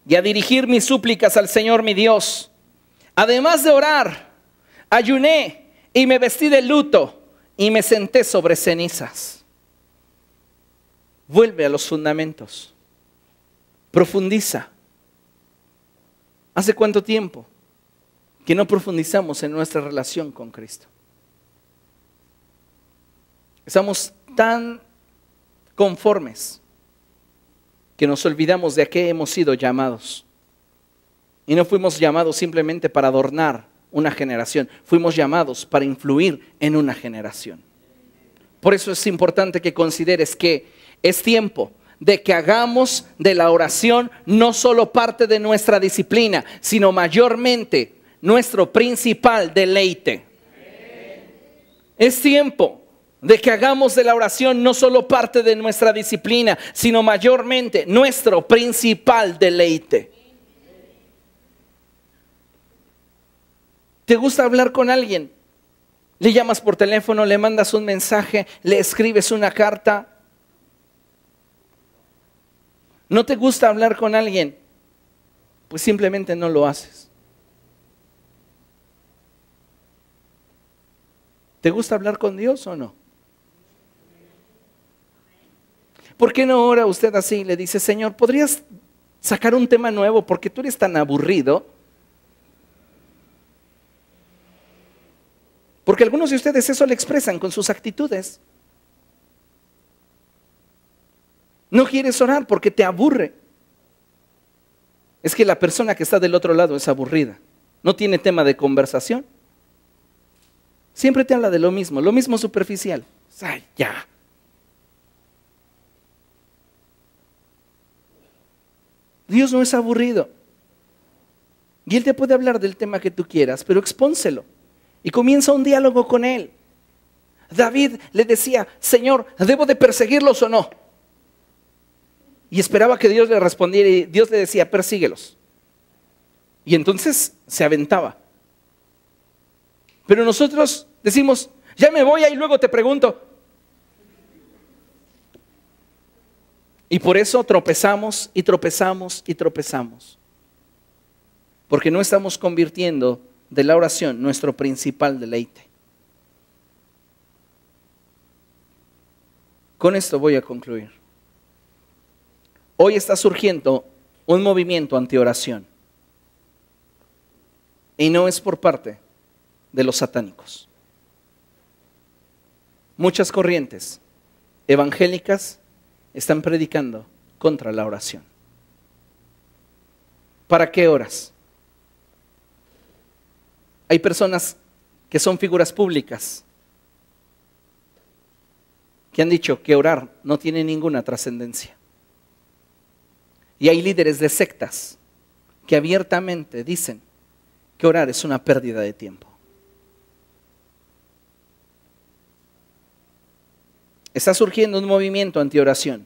y a dirigir mis súplicas al Señor mi Dios. Además de orar, ayuné y me vestí de luto y me senté sobre cenizas. Vuelve a los fundamentos. Profundiza. ¿Hace cuánto tiempo que no profundizamos en nuestra relación con Cristo? Estamos tan conformes que nos olvidamos de a qué hemos sido llamados. Y no fuimos llamados simplemente para adornar una generación, fuimos llamados para influir en una generación. Por eso es importante que consideres que es tiempo de que hagamos de la oración no solo parte de nuestra disciplina, sino mayormente nuestro principal deleite. Es tiempo de que hagamos de la oración no solo parte de nuestra disciplina, sino mayormente nuestro principal deleite. ¿Te gusta hablar con alguien? Le llamas por teléfono, le mandas un mensaje, le escribes una carta. ¿No te gusta hablar con alguien? Pues simplemente no lo haces. ¿Te gusta hablar con Dios o no? ¿Por qué no ora usted así? Le dice, Señor, ¿podrías sacar un tema nuevo porque tú eres tan aburrido? Porque algunos de ustedes eso le expresan con sus actitudes. No quieres orar porque te aburre. Es que la persona que está del otro lado es aburrida. No tiene tema de conversación. Siempre te habla de lo mismo superficial. Ay, ya. Dios no es aburrido. Y Él te puede hablar del tema que tú quieras, pero expónselo. Y comienza un diálogo con Él. David le decía, Señor, ¿debo de perseguirlos o no? Y esperaba que Dios le respondiera y Dios le decía, persíguelos. Y entonces se aventaba. Pero nosotros decimos, ya me voy y luego te pregunto. Y por eso tropezamos y tropezamos y tropezamos. Porque no estamos convirtiendo de la oración nuestro principal deleite. Con esto voy a concluir. Hoy está surgiendo un movimiento anti-oración. Y no es por parte de los satánicos. Muchas corrientes evangélicas están predicando contra la oración. ¿Para qué oras? Hay personas que son figuras públicas que han dicho que orar no tiene ninguna trascendencia. Y hay líderes de sectas que abiertamente dicen que orar es una pérdida de tiempo. Está surgiendo un movimiento anti-oración.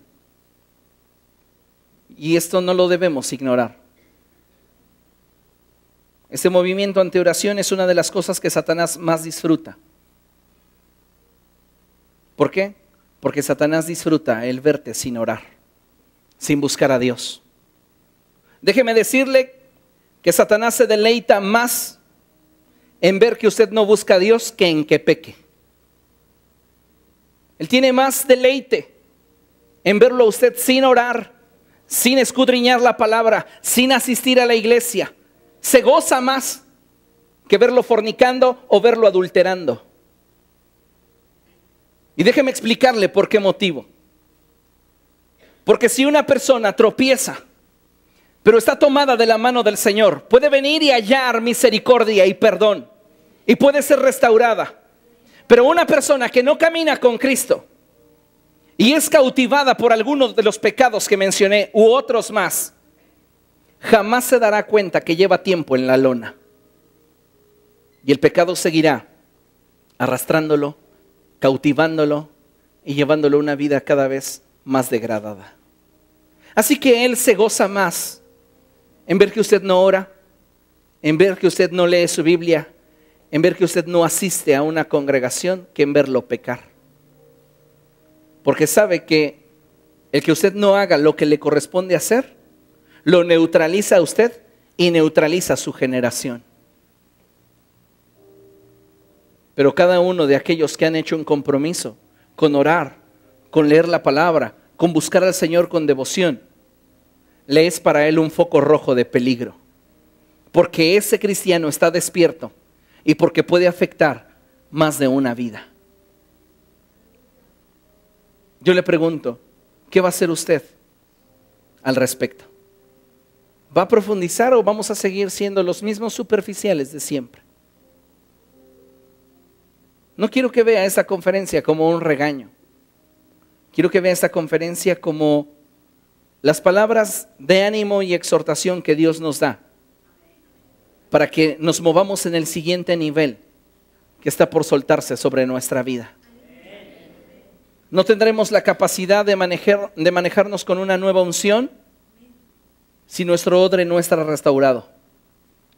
Y esto no lo debemos ignorar. Este movimiento anti-oración es una de las cosas que Satanás más disfruta. ¿Por qué? Porque Satanás disfruta el verte sin orar, sin buscar a Dios. Déjeme decirle que Satanás se deleita más en ver que usted no busca a Dios que en que peque. Él tiene más deleite en verlo a usted sin orar, sin escudriñar la palabra, sin asistir a la iglesia. Se goza más que verlo fornicando o verlo adulterando. Y déjeme explicarle por qué motivo. Porque si una persona tropieza, pero está tomada de la mano del Señor, puede venir y hallar misericordia y perdón, y puede ser restaurada. Pero una persona que no camina con Cristo y es cautivada por algunos de los pecados que mencioné u otros más, jamás se dará cuenta que lleva tiempo en la lona. Y el pecado seguirá arrastrándolo, cautivándolo y llevándolo a una vida cada vez más degradada. Así que él se goza más en ver que usted no ora, en ver que usted no lee su Biblia, en ver que usted no asiste a una congregación, que en verlo pecar. Porque sabe que el que usted no haga lo que le corresponde hacer, lo neutraliza a usted y neutraliza a su generación. Pero cada uno de aquellos que han hecho un compromiso con orar, con leer la palabra, con buscar al Señor con devoción, le es para él un foco rojo de peligro, porque ese cristiano está despierto y porque puede afectar más de una vida. Yo le pregunto, ¿qué va a hacer usted al respecto? ¿Va a profundizar o vamos a seguir siendo los mismos superficiales de siempre? No quiero que vea esta conferencia como un regaño. Quiero que vea esta conferencia como las palabras de ánimo y exhortación que Dios nos da para que nos movamos en el siguiente nivel que está por soltarse sobre nuestra vida. No tendremos la capacidad de manejarnos con una nueva unción si nuestro odre no está restaurado.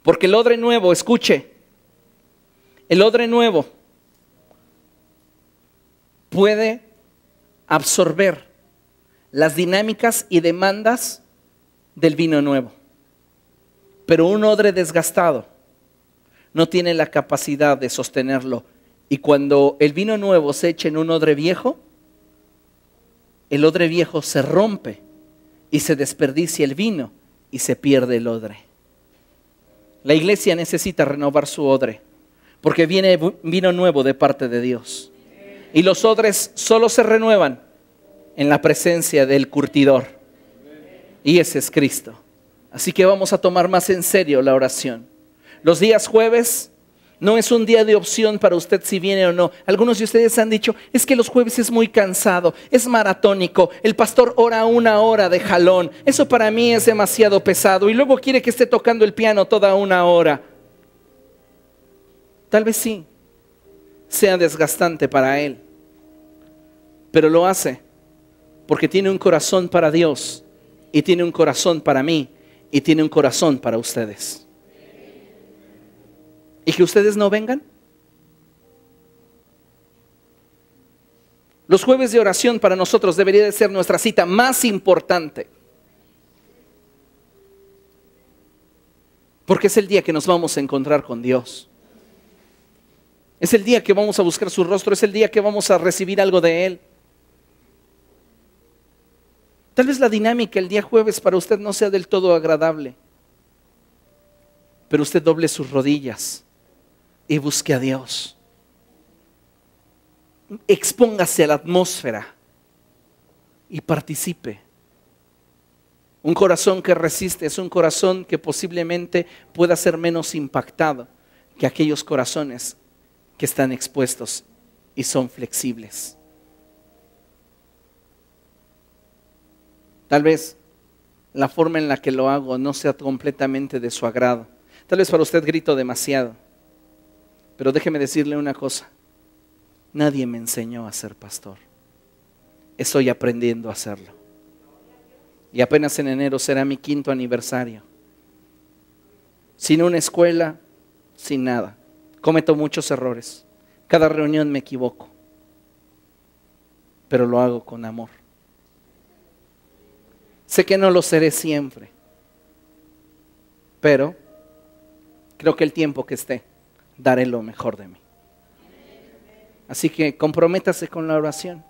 Porque el odre nuevo, escuche, el odre nuevo puede absorber las dinámicas y demandas del vino nuevo. Pero un odre desgastado no tiene la capacidad de sostenerlo. Y cuando el vino nuevo se echa en un odre viejo, el odre viejo se rompe y se desperdicia el vino y se pierde el odre. La iglesia necesita renovar su odre porque viene vino nuevo de parte de Dios. Y los odres solo se renuevan en la presencia del curtidor. Y ese es Cristo. Así que vamos a tomar más en serio la oración. Los días jueves no es un día de opción para usted si viene o no. Algunos de ustedes han dicho, es que los jueves es muy cansado, es maratónico, el pastor ora 1 hora de jalón. Eso para mí es demasiado pesado y luego quiere que esté tocando el piano toda 1 hora. Tal vez sí, sea desgastante para él, pero lo hace porque tiene un corazón para Dios y tiene un corazón para mí y tiene un corazón para ustedes. ¿Y que ustedes no vengan? Los jueves de oración para nosotros debería de ser nuestra cita más importante, porque es el día que nos vamos a encontrar con Dios. Es el día que vamos a buscar su rostro, es el día que vamos a recibir algo de Él. Tal vez la dinámica el día jueves para usted no sea del todo agradable, pero usted doble sus rodillas y busque a Dios. Expóngase a la atmósfera y participe. Un corazón que resiste es un corazón que posiblemente pueda ser menos impactado que aquellos corazones que están expuestos y son flexibles. Tal vez la forma en la que lo hago no sea completamente de su agrado. Tal vez para usted grito demasiado. Pero déjeme decirle una cosa. Nadie me enseñó a ser pastor. Estoy aprendiendo a hacerlo. Y apenas en enero será mi 5º aniversario. Sin una escuela, sin nada. Cometo muchos errores. Cada reunión me equivoco. Pero lo hago con amor. Sé que no lo seré siempre, pero creo que el tiempo que esté, daré lo mejor de mí. Así que comprométase con la oración.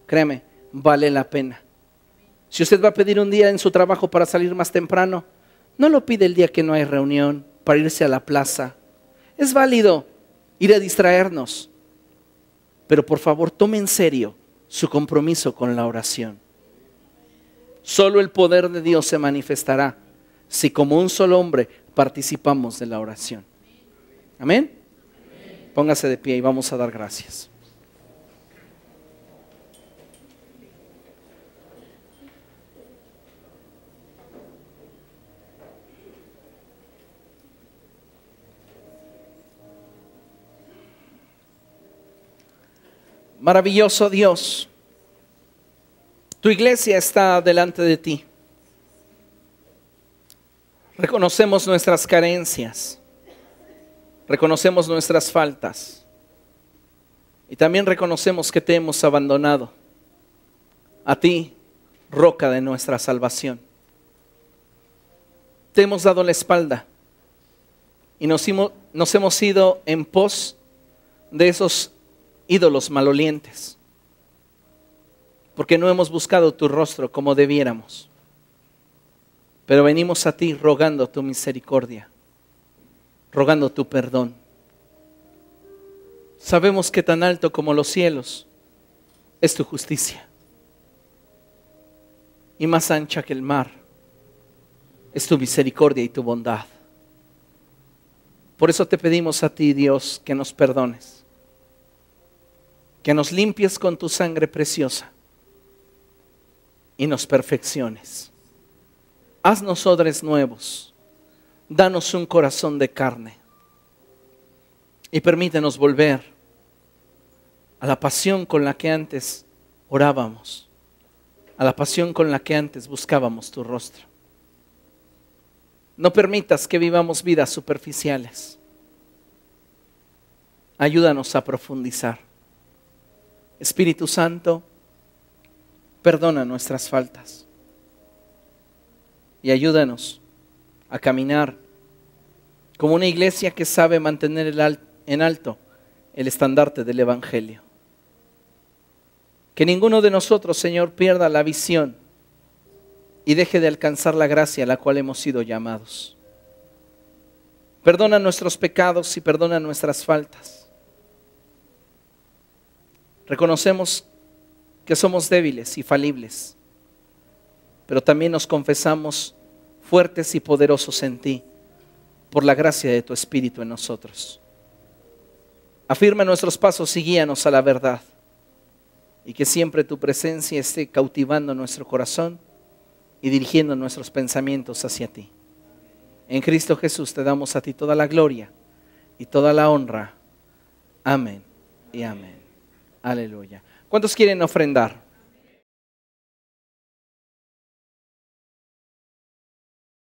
Créeme, vale la pena. Si usted va a pedir un día en su trabajo para salir más temprano, no lo pide el día que no hay reunión, para irse a la plaza. Es válido ir a distraernos, pero por favor tome en serio su compromiso con la oración. Solo el poder de Dios se manifestará si como un solo hombre participamos de la oración. ¿Amén? Póngase de pie y vamos a dar gracias. Maravilloso Dios. Tu iglesia está delante de ti. Reconocemos nuestras carencias. Reconocemos nuestras faltas. Y también reconocemos que te hemos abandonado. A ti, roca de nuestra salvación. Te hemos dado la espalda. Y nos hemos ido en pos de esos ídolos malolientes. Porque no hemos buscado tu rostro como debiéramos. Pero venimos a ti rogando tu misericordia, rogando tu perdón. Sabemos que tan alto como los cielos es tu justicia, y más ancha que el mar es tu misericordia y tu bondad. Por eso te pedimos a ti, Dios, que nos perdones, que nos limpies con tu sangre preciosa y nos perfecciones. Haznos odres nuevos, danos un corazón de carne y permítenos volver a la pasión con la que antes orábamos, a la pasión con la que antes buscábamos tu rostro. No permitas que vivamos vidas superficiales. Ayúdanos a profundizar. Espíritu Santo, perdona nuestras faltas y ayúdanos a caminar como una iglesia que sabe mantener en alto el estandarte del Evangelio. Que ninguno de nosotros, Señor, pierda la visión y deje de alcanzar la gracia a la cual hemos sido llamados. Perdona nuestros pecados y perdona nuestras faltas. Reconocemos que somos débiles y falibles, pero también nos confesamos fuertes y poderosos en ti por la gracia de tu Espíritu en nosotros. Afirma nuestros pasos y guíanos a la verdad, y que siempre tu presencia esté cautivando nuestro corazón y dirigiendo nuestros pensamientos hacia ti. En Cristo Jesús te damos a ti toda la gloria y toda la honra. Amén y amén. Aleluya. ¿Cuántos quieren ofrendar?